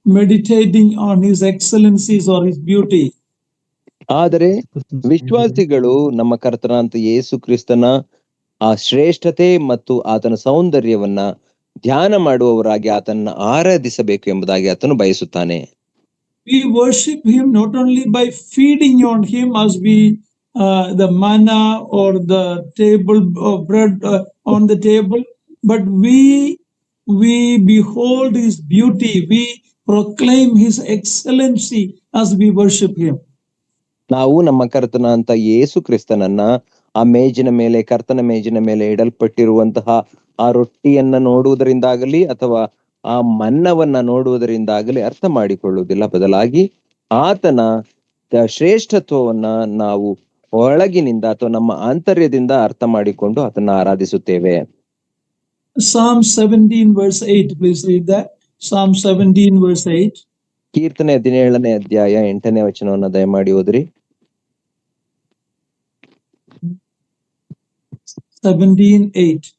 [SPEAKER 1] meditating on his excellencies or his beauty.
[SPEAKER 2] ಆದರೆ ವಿಶ್ವಾಸಿಗಳು ನಮ್ಮ ಕರ್ತನಾಂತ ಯೇಸು ಕ್ರಿಸ್ತನ ಆ ಶ್ರೇಷ್ಠತೆ ಮತ್ತು ಆತನ ಸೌಂದರ್ಯವನ್ನ ಧ್ಯಾನ ಮಾಡುವವರಾಗಿ ಆತನ ಆರಾಧಿಸಬೇಕು ಎಂಬುದಾಗಿ ಆತನು ಬಯಸುತ್ತಾನೆ.
[SPEAKER 1] We worship him not only by feeding on him as the manna or the table bread on the table, but we behold his beauty, we proclaim his excellency as we worship him.
[SPEAKER 2] ನಾವು ನಮ್ಮ ಕರ್ತನ ಅಂತ ಯೇಸು ಕ್ರಿಸ್ತನನ್ನ ಆ ಮೇಜಿನ ಮೇಲೆ, ಕರ್ತನ ಮೇಜಿನ ಮೇಲೆ ಇಡಲ್ಪಟ್ಟಿರುವಂತಹ ಆ ರೊಟ್ಟಿಯನ್ನ ನೋಡುವುದರಿಂದಾಗಲಿ ಅಥವಾ ಆ ಮನ್ನವನ್ನ ನೋಡುವುದರಿಂದಾಗಲಿ ಅರ್ಥ ಮಾಡಿಕೊಳ್ಳುವುದಿಲ್ಲ. ಬದಲಾಗಿ ಆತನ ಶ್ರೇಷ್ಠತ್ವವನ್ನ ನಾವು ಒಳಗಿನಿಂದ ಅಥವಾ ನಮ್ಮ ಆಂತರ್ಯದಿಂದ ಅರ್ಥ ಮಾಡಿಕೊಂಡು ಆತನ ಆರಾಧಿಸುತ್ತೇವೆ.
[SPEAKER 1] Psalm 17 verse 8, please read that. Psalm 17 verse 8.
[SPEAKER 2] ಕೀರ್ತನೆ 17ನೇ ಅಧ್ಯಾಯ 8ನೇ ವಚನವನ್ನ ದಯಮಾಡಿ ಓದ್ರಿ.
[SPEAKER 1] 17:8.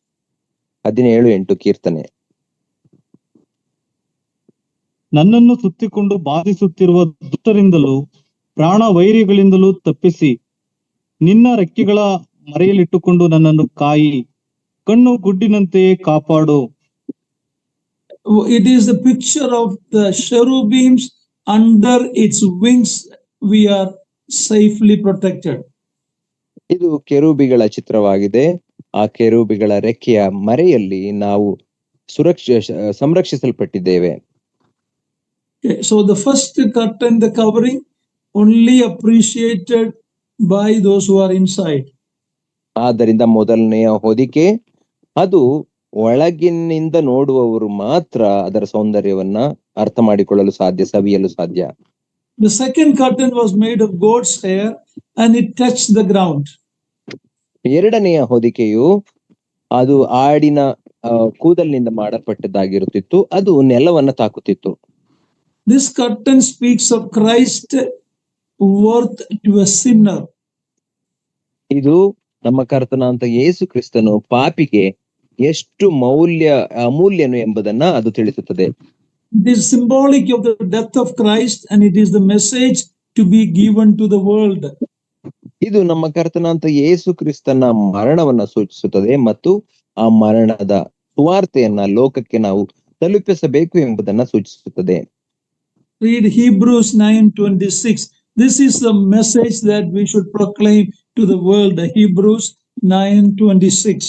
[SPEAKER 2] 17:8 ಕೀರ್ತನೆ.
[SPEAKER 4] ನನ್ನನ್ನು ಸುತ್ತಿಕೊಂಡು ಬಾಧಿಸುತ್ತಿರುವ ದುಷ್ಟರಿಂದಲೂ ಪ್ರಾಣ ವೈರಿಗಳಿಂದಲೂ ತಪ್ಪಿಸಿ ನಿನ್ನ ರೆಕ್ಕೆಗಳ ಮರೆಯಲ್ಲಿಟ್ಟುಕೊಂಡು ನನ್ನನ್ನು ಕಾಯಿ, ಕಣ್ಣು ಗುಡ್ಡಿನಂತೆಯೇ ಕಾಪಾಡು.
[SPEAKER 1] It is the picture of the cherubims. Under its wings we are safely protected.
[SPEAKER 2] ಇದು ಕೆರೂಬಿಗಳ ಚಿತ್ರವಾಗಿದೆ. ಆ ಕೆರೂಬಿಗಳ ರೆಕ್ಕೆಯ ಮರೆಯಲ್ಲಿ ನಾವು ಸಂರಕ್ಷಿಸಲ್ಪಟ್ಟಿದ್ದೇವೆ.
[SPEAKER 1] Okay, so the first curtain, the covering, only appreciated by those who are inside.
[SPEAKER 2] ಆದ್ದರಿಂದ ಮೊದಲನೆಯ ಹೊದಿಕೆ ಅದು ಒಳಗಿನಿಂದ ನೋಡುವವರು ಮಾತ್ರ ಅದರ ಸೌಂದರ್ಯವನ್ನ ಅರ್ಥ ಮಾಡಿಕೊಳ್ಳಲು ಸಾಧ್ಯ, ಸವಿಯಲು ಸಾಧ್ಯ.
[SPEAKER 1] The second curtain was made of goat's hair and it touched the ground.
[SPEAKER 2] ಎರಡನೆಯ ಹೊದಿಕೆಯು ಅದು ಆಡಿನ ಕೂದಲಿನಿಂದ ಮಾಡಲ್ಪಟ್ಟದ್ದಾಗಿರುತ್ತಿತ್ತು, ಅದು ನೆಲವನ್ನ ತಾಕುತ್ತಿತ್ತು.
[SPEAKER 1] This curtain speaks of Christ's worth to a sinner.
[SPEAKER 2] ಇದು ನಮ್ಮ ಕರ್ತನಾಂತ ಯೇಸು ಕ್ರಿಸ್ತನು ಪಾಪಿಗೆ ಎಷ್ಟು ಅಮೂಲ್ಯನು ಎಂಬುದನ್ನ ಅದು ತಿಳಿಸುತ್ತದೆ.
[SPEAKER 1] It is symbolic of the death of Christ and it is the message to be given to the world.
[SPEAKER 2] ಇದು ನಮ್ಮ ಕರ್ತನಾಂತ ಯೇಸು ಕ್ರಿಸ್ತನ ಮರಣವನ್ನ ಸೂಚಿಸುತ್ತದೆ ಮತ್ತು ಆ ಮರಣದ ಸುವಾರ್ತೆಯನ್ನ ಲೋಕಕ್ಕೆ ನಾವು ತಲುಪಿಸಬೇಕು ಎಂಬುದನ್ನ ಸೂಚಿಸುತ್ತದೆ.
[SPEAKER 1] Read Hebrews 9:26. This is the message that we should proclaim to the world. Hebrews 9:26.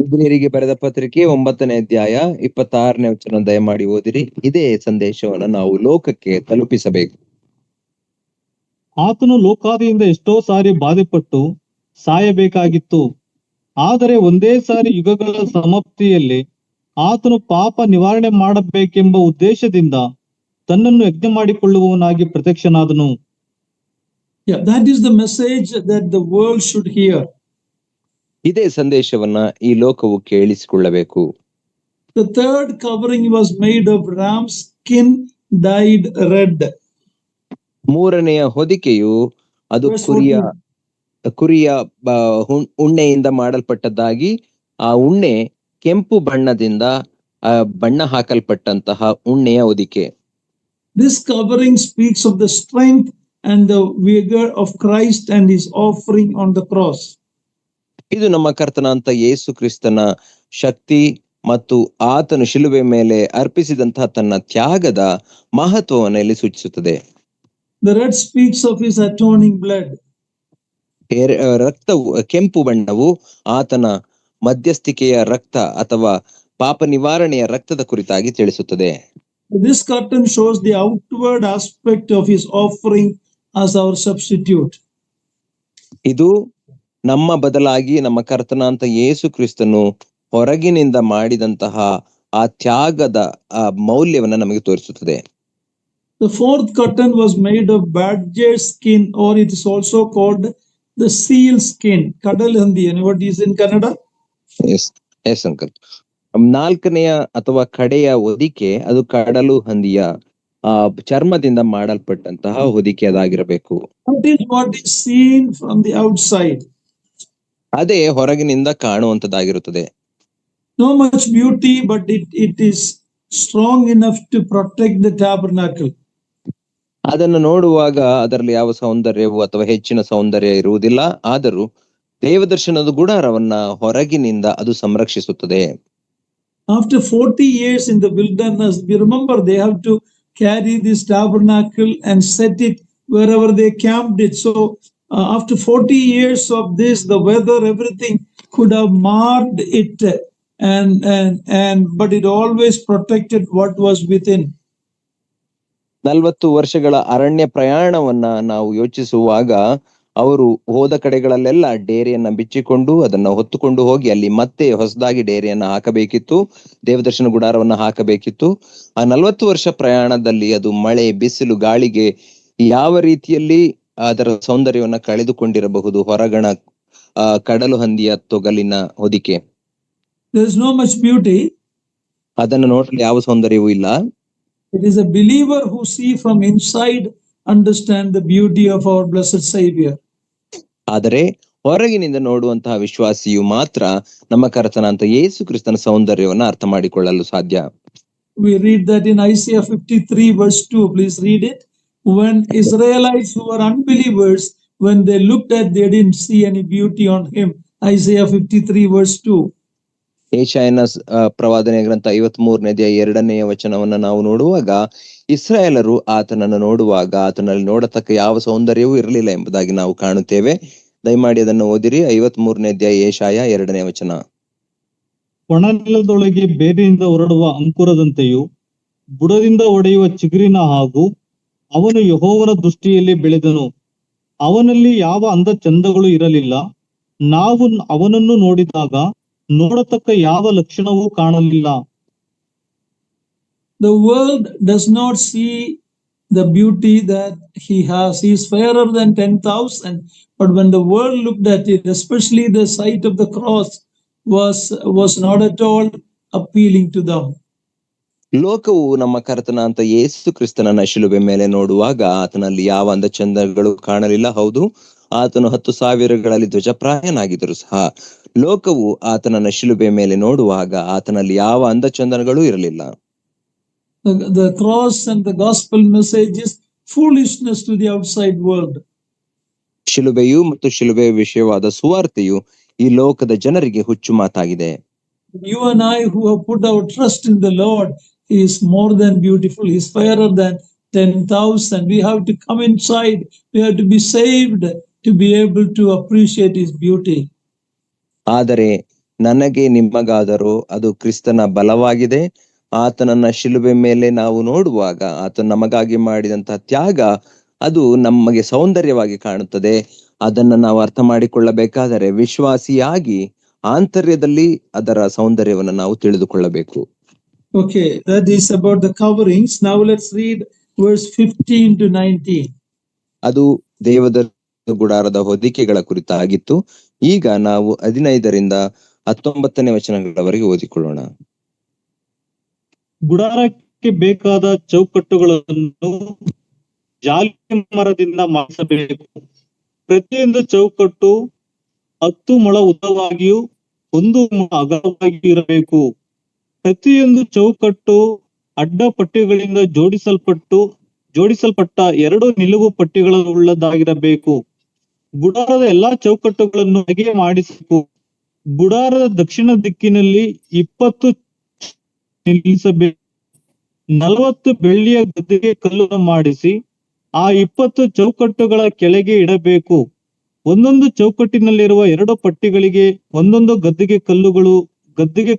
[SPEAKER 2] ಇಬ್ರಿಯರಿಗೆ ಬರೆದ ಪತ್ರಿಕೆ 9ನೇ ಅಧ್ಯಾಯ 26ನೇ ವಚನ ದಯಮಾಡಿ ಓದಿರಿ. ಇದೇ ಸಂದೇಶವನ್ನು ನಾವು ಲೋಕಕ್ಕೆ ತಲುಪಿಸಬೇಕು.
[SPEAKER 4] ಆತನು ಲೋಕಾದಿಯಿಂದ ಎಷ್ಟೋ ಸಾರಿ ಬಾಧೆಪಟ್ಟು ಸಾಯಬೇಕಾಗಿತ್ತು. ಆದರೆ ಒಂದೇ ಸಾರಿ ಯುಗಗಳ ಸಮಾಪ್ತಿಯಲ್ಲಿ ಆತನು ಪಾಪ ನಿವಾರಣೆ ಮಾಡಬೇಕೆಂಬ ಉದ್ದೇಶದಿಂದ ತನ್ನನ್ನು ಯಜ್ಞ ಮಾಡಿಕೊಳ್ಳುವವನಾಗಿ ಪ್ರತ್ಯಕ್ಷನಾದನು.
[SPEAKER 1] Yeah, that is the message that the world should hear.
[SPEAKER 2] ಇದೇ ಸಂದೇಶವನ್ನ ಈ ಲೋಕವು ಕೇಳಿಸಿಕೊಳ್ಳಬೇಕು.
[SPEAKER 1] The third covering was made of ram's skin dyed red.
[SPEAKER 2] ಮೂರನೆಯ ಹೊದಿಕೆಯು ಅದು ಕುರಿಯ ಉಣ್ಣೆಯಿಂದ ಮಾಡಲ್ಪಟ್ಟದ್ದಾಗಿ, ಆ ಉಣ್ಣೆ ಕೆಂಪು ಬಣ್ಣದಿಂದ ಬಣ್ಣ ಹಾಕಲ್ಪಟ್ಟಂತಹ ಉಣ್ಣೆಯ ಹೊದಿಕೆ.
[SPEAKER 1] This covering speaks of the strength and the vigor of Christ and his offering on the cross.
[SPEAKER 2] ಇದು ನಮ್ಮ ಕರ್ತನಾಂತ ಯೇಸು ಕ್ರಿಸ್ತನ ಶಕ್ತಿ ಮತ್ತು ಆತನು ಶಿಲುಬೆ ಮೇಲೆ ಅರ್ಪಿಸಿದಂತಹ ತನ್ನ ತ್ಯಾಗದ ಮಹತ್ವವನ್ನು ಇಲ್ಲಿ ಸೂಚಿಸುತ್ತದೆ.
[SPEAKER 1] The red speaks of his atoning blood.
[SPEAKER 2] ರಕ್ತವು, ಕೆಂಪು ಬಣ್ಣವು ಆತನ ಮಧ್ಯಸ್ಥಿಕೆಯ ರಕ್ತ ಅಥವಾ ಪಾಪ ನಿವಾರಣೆಯ ರಕ್ತದ ಕುರಿತಾಗಿ ತಿಳಿಸುತ್ತದೆ.
[SPEAKER 1] This curtain shows the outward aspect of his offering as our substitute.
[SPEAKER 2] ಇದು ನಮ್ಮ ಬದಲಾಗಿ ನಮ್ಮ ಕರ್ತನಾಂತ ಯೇಸು ಕ್ರಿಸ್ತನು ಹೊರಗಿನಿಂದ ಮಾಡಿದಂತಹ ಆ ತ್ಯಾಗದ ಆ ಮೌಲ್ಯವನ್ನು ನಮಗೆ ತೋರಿಸುತ್ತದೆ.
[SPEAKER 1] The fourth curtain was made of badger skin, or it is also called the seal skin. Kadalhandi, and what is in Kannada?
[SPEAKER 2] Yes, uncle. ನಾಲ್ಕನೆಯ ಅಥವಾ ಕಡೆಯ ಹೊದಿಕೆ ಅದು ಕಡಲು ಹಂದಿಯ ಚರ್ಮದಿಂದ ಮಾಡಲ್ಪಟ್ಟಂತಹ ಹೊದಿಕೆ ಅದಾಗಿರಬೇಕು.
[SPEAKER 1] That is what is seen from the outside.
[SPEAKER 2] ಅದೇ ಹೊರಗಿನಿಂದ ಕಾಣುವಂತದ್ದಾಗಿರುತ್ತದೆ.
[SPEAKER 1] No much beauty, but it is strong enough to protect the tabernacle.
[SPEAKER 2] ಅದನ್ನು ನೋಡುವಾಗ ಅದರಲ್ಲಿ ಯಾವ ಸೌಂದರ್ಯವು ಅಥವಾ ಹೆಚ್ಚಿನ ಸೌಂದರ್ಯ ಇರುವುದಿಲ್ಲ, ಆದರೂ ದೇವದರ್ಶನದ ಗುಡಾರವನ್ನ ಹೊರಗಿನಿಂದ ಅದು ಸಂರಕ್ಷಿಸುತ್ತದೆ.
[SPEAKER 1] After 40 years in the wilderness, we remember they have to carry this tabernacle and set it wherever they camped it. So after 40 years of this, the weather, everything could have marred it, but it always protected what was within.
[SPEAKER 2] 40 ವರ್ಷಗಳ ಅರಣ್ಯ ಪ್ರಯಾಣವನ್ನ ನಾವು ಯೋಚಿಸುವಾಗ ಅವರು ಹೋದ ಕಡೆಗಳಲ್ಲೆಲ್ಲ ಡೇರೆಯನ್ನ ಬಿಚ್ಚಿಕೊಂಡು ಅದನ್ನ ಹೊತ್ತುಕೊಂಡು ಹೋಗಿ ಅಲ್ಲಿ ಮತ್ತೆ ಹೊಸದಾಗಿ ಡೇರೆಯನ್ನ ಹಾಕಬೇಕಿತ್ತು, ದೇವದರ್ಶನ ಗುಡಾರವನ್ನ ಹಾಕಬೇಕಿತ್ತು. ಆ 40 ವರ್ಷ ಪ್ರಯಾಣದಲ್ಲಿ ಅದು ಮಳೆ, ಬಿಸಿಲು, ಗಾಳಿಗೆ ಯಾವ ರೀತಿಯಲ್ಲಿ ಅದರ ಸೌಂದರ್ಯವನ್ನ ಕಳೆದುಕೊಂಡಿರಬಹುದು ಹೊರಗಣ ಕಡಲು ಹಂದಿಯ ತೊಗಲಿನ ಹೊದಿಕೆ.
[SPEAKER 1] There is no much beauty.
[SPEAKER 2] ಅದನ್ನು ನೋಡಲು ಯಾವ ಸೌಂದರ್ಯವೂ ಇಲ್ಲ.
[SPEAKER 1] It is a believer who see from inside, understand the beauty of our blessed Savior.
[SPEAKER 2] ಆದರೆ ಹೊರಗಿನಿಂದ ನೋಡುವಂತಹ ವಿಶ್ವಾಸಿಯು ಮಾತ್ರ ನಮ್ಮ ಕರ್ತನಾಂತ ಯೇಸು ಕ್ರಿಸ್ತನ ಸೌಂದರ್ಯವನ್ನು ಅರ್ಥ ಮಾಡಿಕೊಳ್ಳಲು ಸಾಧ್ಯ.
[SPEAKER 1] We read that in Isaiah 53 verse 2. Please read it. When Israelites who were unbelievers, when they looked at, they didn't see any beauty on him. Isaiah 53 verse 2.
[SPEAKER 2] ಯೆಶಾಯನ ಪ್ರವಾದನೆ ಗ್ರಂಥ 53ನೇ ವಚನವನ್ನು ನಾವು ನೋಡುವಾಗ, ಇಸ್ರಾಯೇಲರು ಆತನನ್ನು ನೋಡುವಾಗ ಆತನಲ್ಲಿ ನೋಡತಕ್ಕ ಯಾವ ಸೌಂದರ್ಯವೂ ಇರಲಿಲ್ಲ ಎಂಬುದಾಗಿ ನಾವು ಕಾಣುತ್ತೇವೆ. ದಯಮಾಡಿ ಅದನ್ನು ಓದಿರಿ. 53ನೇ ಯೆಶಾಯ 2ನೇ ವಚನ.
[SPEAKER 4] ಒಣನೆಲದೊಳಗೆ ಬೇರಿನಿಂದ ಹೊರಡುವ ಅಂಕುರದಂತೆಯೂ ಬುಡದಿಂದ ಒಡೆಯುವ ಚಿಗುರಿನ ಹಾಗೂ ಅವನು ಯೆಹೋವನ ದೃಷ್ಟಿಯಲ್ಲಿ ಬೆಳೆದನು. ಅವನಲ್ಲಿ ಯಾವ ಅಂದ ಚಂದಗಳು ಇರಲಿಲ್ಲ. ನಾವು ಅವನನ್ನು ನೋಡಿದಾಗ ನೋಡತಕ್ಕ ಯಾವ ಲಕ್ಷಣವೂ ಕಾಣಲಿಲ್ಲ.
[SPEAKER 1] The world does not see the beauty that he has. He is fairer than 10,000. But when the world looked at it, especially the sight of the cross was not at all appealing to them.
[SPEAKER 2] ಲೋಕವು ನಮ್ಮ ಕರ್ತನಾಂತ ಯೇಸು ಕ್ರಿಸ್ತನನ್ನ ಶಿಲುಬೆ ಮೇಲೆ ನೋಡುವಾಗ ಆತನಲ್ಲಿ ಯಾವ ಅಂದ ಚಂದಗಳು ಕಾಣಲಿಲ್ಲ. ಹೌದು, ಆತನು 10,000ಗಳಲ್ಲಿ ಧ್ವಜಪ್ರಾಯನಾಗಿದ್ದರು ಸಹ ಲೋಕವು ಆತನನ್ನ ಶಿಲುಬೆ ಮೇಲೆ ನೋಡುವಾಗ ಆತನಲ್ಲಿ ಯಾವ ಅಂದ ಚಂದನಗಳು ಇರಲಿಲ್ಲ.
[SPEAKER 1] The cross and the gospel message is foolishness to the outside world.
[SPEAKER 2] ಶಿಲುಬೆಯು ಮತ್ತು ಶಿಲುಬೆಯ ವಿಷಯವಾದ ಸುವಾರ್ತೆಯು ಈ ಲೋಕದ ಜನರಿಗೆ ಹುಚ್ಚು ಮಾತಾಗಿದೆ.
[SPEAKER 1] You and I who have put our trust in the Lord, he is more than beautiful. He is fairer than 10,000. We have to come inside. We have to be saved to be able to appreciate his beauty.
[SPEAKER 2] ಆದರೆ ನನಗೆ ನಿಮಗಾದರೂ ಅದು ಕ್ರಿಸ್ತನ ಬಲವಾಗಿದೆ. ಆತನನ್ನ ಶಿಲುಬೆ ಮೇಲೆ ನಾವು ನೋಡುವಾಗ ಆತನು ನಮಗಾಗಿ ಮಾಡಿದಂತಹ ತ್ಯಾಗ ಅದು ನಮಗೆ ಸೌಂದರ್ಯವಾಗಿ ಕಾಣುತ್ತದೆ. ಅದನ್ನ ನಾವು ಅರ್ಥ ಮಾಡಿಕೊಳ್ಳಬೇಕಾದರೆ ವಿಶ್ವಾಸಿಯಾಗಿ ಆಂತರ್ಯದಲ್ಲಿ ಅದರ ಸೌಂದರ್ಯವನ್ನು ನಾವು ತಿಳಿದುಕೊಳ್ಳಬೇಕು.
[SPEAKER 1] Okay, that is about the coverings. Now let's read verse 15 to 19.
[SPEAKER 2] ಅದು ದೇವದರ್ಶನ ಗುಡಾರದ ಹೊದಿಕೆಗಳ ಕುರಿತಾಗಿತ್ತು. ಈಗ ನಾವು 15ರಿಂದ 19ನೇ ವಚನಗಳವರೆಗೆ ಓದಿಕೊಳ್ಳೋಣ.
[SPEAKER 4] ಗುಡಾರಕ್ಕೆ ಬೇಕಾದ ಚೌಕಟ್ಟುಗಳನ್ನು ಜಾಲಿ ಮರದಿಂದ ಮಾಡಿಸಬೇಕು. ಪ್ರತಿಯೊಂದು ಚೌಕಟ್ಟು 10 ಮೊಳ ಉದ್ದವಾಗಿಯೂ 1 ಮೊಳ ಅಗಲವಾಗಿಯೂ ಇರಬೇಕು. ಪ್ರತಿಯೊಂದು ಚೌಕಟ್ಟು ಅಡ್ಡ ಪಟ್ಟಿಗಳಿಂದ ಜೋಡಿಸಲ್ಪಟ್ಟ 2 ನಿಲುವು ಪಟ್ಟಿಗಳುಳ್ಳದಾಗಿರಬೇಕು. ಗುಡಾರದ ಎಲ್ಲಾ ಚೌಕಟ್ಟುಗಳನ್ನು ಹಾಗೆ ಮಾಡಿಸಬೇಕು. ಗುಡಾರದ ದಕ್ಷಿಣ ದಿಕ್ಕಿನಲ್ಲಿ 20 ನಿಲ್ಲಿಸಬೇಕು. 40 ಬೆಳ್ಳಿಯ ಗದ್ದಿಗೆ ಕಲ್ಲನ್ನು ಮಾಡಿಸಿ ಆ 20 ಚೌಕಟ್ಟುಗಳ ಕೆಳಗೆ ಇಡಬೇಕು. ಒಂದೊಂದು ಚೌಕಟ್ಟಿನಲ್ಲಿರುವ 2 ಪಟ್ಟಿಗಳಿಗೆ ಒಂದೊಂದು ಗದ್ದಿಗೆ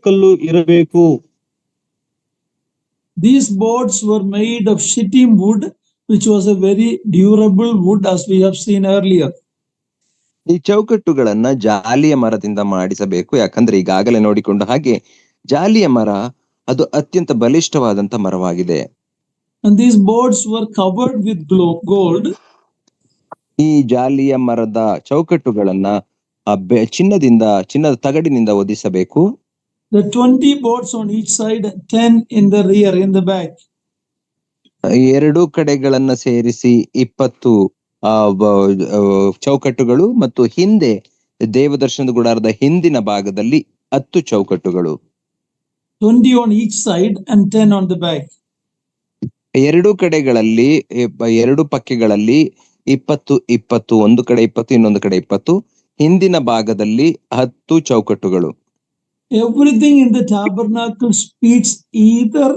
[SPEAKER 4] ಕಲ್ಲು ಇರಬೇಕು.
[SPEAKER 1] These boards were made of shittim wood, which was a very durable wood, as we have seen earlier.
[SPEAKER 2] ಈ ಚೌಕಟ್ಟುಗಳನ್ನ ಜಾಲಿಯ ಮರದಿಂದ ಮಾಡಿಸಬೇಕು. ಯಾಕಂದ್ರೆ ಈಗಾಗಲೇ ನೋಡಿಕೊಂಡು ಹಾಗೆ ಜಾಲಿಯ ಮರ ಅದು ಅತ್ಯಂತ ಬಲಿಷ್ಠವಾದಂತ ಮರವಾಗಿದೆ.
[SPEAKER 1] And these boards were covered with gold.
[SPEAKER 2] ಈ ಜಾಲಿಯ ಮರದ ಚೌಕಟ್ಟುಗಳನ್ನ ಚಿನ್ನದ ತಗಡಿನಿಂದ ಹೊದಿಸಬೇಕು.
[SPEAKER 1] The 20 boards on each side, 10 in the rear, in the back.
[SPEAKER 2] 2 ಕಡೆಗಳನ್ನ ಸೇರಿಸಿ 20 ಚೌಕಟ್ಟುಗಳು ಮತ್ತು ಹಿಂದೆ ದೇವದರ್ಶನದ ಗುಡಾರದ ಹಿಂದಿನ ಭಾಗದಲ್ಲಿ 10 ಚೌಕಟ್ಟುಗಳು.
[SPEAKER 1] 20 on each side and 10 on the back.
[SPEAKER 2] 2 ಕಡೆಗಳಲ್ಲಿ 2 ಪಕ್ಕೆಗಳಲ್ಲಿ 20 ಒಂದು ಕಡೆ 20 ಇನ್ನೊಂದು ಕಡೆ 20. ಹಿಂದಿನ ಭಾಗದಲ್ಲಿ 10 ಚೌಕಟ್ಟುಗಳು.
[SPEAKER 1] Everything in the tabernacle speaks either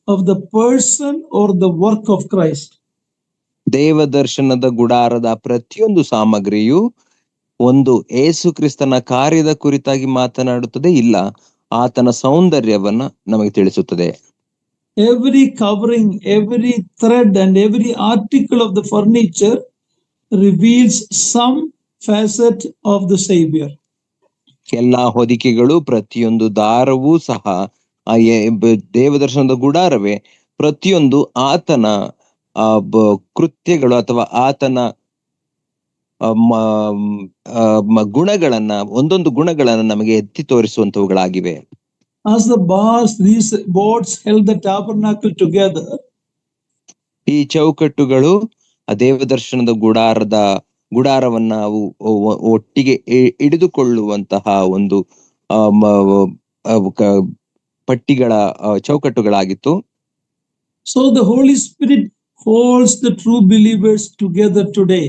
[SPEAKER 1] of the person or the work of Christ.
[SPEAKER 2] ದೇವದರ್ಶನದ ಗುಡಾರದ ಪ್ರತಿಯೊಂದು ಸಾಮಗ್ರಿಯು ಒಂದು ಯೇಸು ಕ್ರಿಸ್ತನ ಕಾರ್ಯದ ಕುರಿತಾಗಿ ಮಾತನಾಡುತ್ತದೆ, ಇಲ್ಲ ಆತನ ಸೌಂದರ್ಯವನ್ನ ನಮಗೆ ತಿಳಿಸುತ್ತದೆ.
[SPEAKER 1] Every covering, every thread and every article of the furniture reveals some facet of the Savior.
[SPEAKER 2] ಎಲ್ಲಾ ಹೊದಿಕೆಗಳು ಪ್ರತಿಯೊಂದು ದಾರವೂ ಸಹ ದೇವದರ್ಶನದ ಗುಡಾರವೇ ಪ್ರತಿಯೊಂದು ಆತನ ಕೃತ್ಯಗಳು ಅಥವಾ ಆತನ ಗುಣಗಳನ್ನ ಒಂದೊಂದು ಗುಣಗಳನ್ನ ನಮಗೆ ಎತ್ತಿ ತೋರಿಸುವಂತವುಗಳಾಗಿವೆ.
[SPEAKER 1] As these boards held the tabernacle together,
[SPEAKER 2] ಈ ಚೌಕಟ್ಟುಗಳು ಆ ದೇವದರ್ಶನದ ಗುಡಾರವನ್ನ ಅವು ಒಟ್ಟಿಗೆ ಹಿಡಿದುಕೊಳ್ಳುವಂತಹ ಒಂದು ಪಟ್ಟಿಗಳ ಚೌಕಟ್ಟುಗಳಾಗಿತ್ತು.
[SPEAKER 1] So the Holy Spirit holds the true believers together today.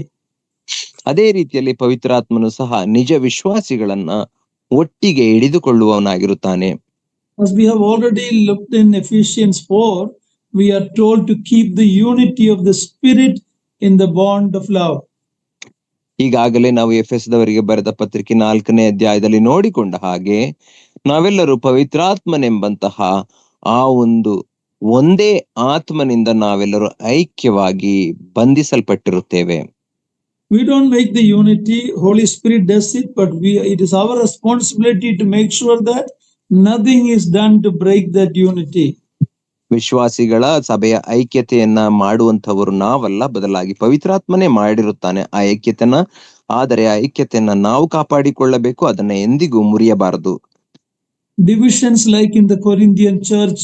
[SPEAKER 2] ಅದೇ ರೀತಿಯಲ್ಲಿ ಪವಿತ್ರಾತ್ಮನು ಸಹ ನಿಜ ವಿಶ್ವಾಸಿಗಳನ್ನ ಒಟ್ಟಿಗೆ ಹಿಡಿದುಕೊಳ್ಳುವವನಾಗಿರುತ್ತಾನೆ.
[SPEAKER 1] As we have already looked in Ephesians 4, we are told to keep the unity of the Spirit in the bond of love.
[SPEAKER 2] ಈಗಾಗಲೇ ನಾವು ಎಫೆಸದವರಿಗೆ ಬರೆದ ಪತ್ರಿಕೆ 4ನೇ ಅಧ್ಯಾಯದಲ್ಲಿ ನೋಡಿಕೊಂಡ ಹಾಗೆ ನಾವೆಲ್ಲರೂ ಪವಿತ್ರಾತ್ಮನೆಂಬಂತಹ ಆ ಒಂದೇ ಆತ್ಮನಿಂದ ನಾವೆಲ್ಲರೂ ಐಕ್ಯವಾಗಿ ಬಂಧಿಸಲ್ಪಟ್ಟಿರುತ್ತೇವೆ.
[SPEAKER 1] We don't make the unity, Holy Spirit does it, but it is our responsibility to make sure that nothing is done to break that unity.
[SPEAKER 2] ವಿಶ್ವಾಸಿಗಳ ಸಭೆಯ ಐಕ್ಯತೆಯನ್ನ ಮಾಡುವಂತವರು ನಾವಲ್ಲ, ಬದಲಾಗಿ ಪವಿತ್ರಾತ್ಮನೇ ಮಾಡಿರುತ್ತಾನೆ ಆ ಐಕ್ಯತೆನ. ಆದರೆ ಆ ಐಕ್ಯತೆಯನ್ನ ನಾವು ಕಾಪಾಡಿಕೊಳ್ಳಬೇಕು, ಅದನ್ನ ಎಂದಿಗೂ ಮುರಿಯಬಾರದು.
[SPEAKER 1] Divisions like in the Corinthian church,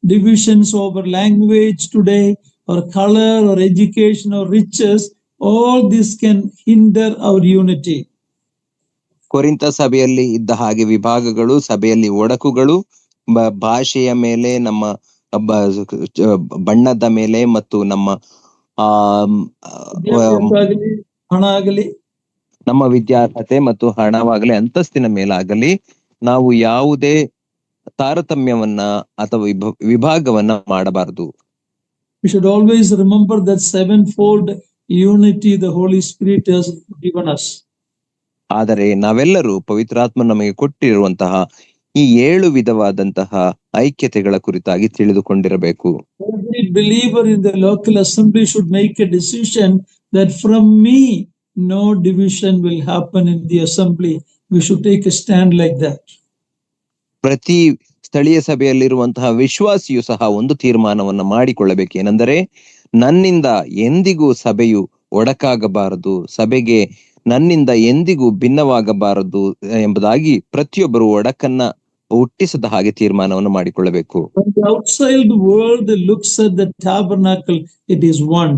[SPEAKER 1] divisions over language today, or color, or education, or riches, all this can hinder our unity.
[SPEAKER 2] ಕೊರಿಂಥ ಸಭೆಯಲ್ಲಿ ಇದ್ದ ಹಾಗೆ ವಿಭಾಗಗಳು, ಸಭೆಯಲ್ಲಿ ಒಡಕುಗಳು, ಭಾಷೆಯ ಮೇಲೆ, ನಮ್ಮ ಬಣ್ಣದ ಮೇಲೆ ಮತ್ತು ನಮ್ಮ ನಮ್ಮ ವಿದ್ಯಾರ್ಹತೆ ಮತ್ತು ಹಣವಾಗಲಿ ಅಂತಸ್ತಿನ ಮೇಲಾಗಲಿ ನಾವು ಯಾವುದೇ ತಾರತಮ್ಯವನ್ನ ಅಥವಾ ವಿಭಾಗವನ್ನ ಮಾಡಬಾರದು.
[SPEAKER 1] We should always remember that sevenfold unity the Holy Spirit has given us.
[SPEAKER 2] ಆದರೆ ನಾವೆಲ್ಲರೂ ಪವಿತ್ರಾತ್ಮ ನಮಗೆ ಕೊಟ್ಟಿರುವಂತಹ ಈ 7 ವಿಧವಾದಂತಹ ಐಕ್ಯತೆಗಳ ಕುರಿತಾಗಿ ತಿಳಿದುಕೊಂಡಿರಬೇಕು.
[SPEAKER 1] Every believer in the local assembly should make a decision that from me no division will happen in the assembly. We should take a stand like that.
[SPEAKER 2] ಪ್ರತಿ ಸ್ಥಳೀಯ ಸಭೆಯಲ್ಲಿರುವಂತಹ ವಿಶ್ವಾಸಿಯು ಸಹ ಒಂದು ತೀರ್ಮಾನವನ್ನ ಮಾಡಿಕೊಳ್ಳಬೇಕು. ಏನೆಂದರೆ, ನನ್ನಿಂದ ಎಂದಿಗೂ ಸಭೆಯು ಒಡಕಾಗಬಾರದು, ಸಭೆಗೆ ನನ್ನಿಂದ ಎಂದಿಗೂ ಭಿನ್ನವಾಗಬಾರದು ಎಂಬುದಾಗಿ ಪ್ರತಿಯೊಬ್ಬರು ಒಡಕನ್ನ ಹುಟ್ಟಿಸದ ಹಾಗೆ ತೀರ್ಮಾನವನ್ನು ಮಾಡಿಕೊಳ್ಳಬೇಕು.
[SPEAKER 1] When the outside world looks at the tabernacle, it is one.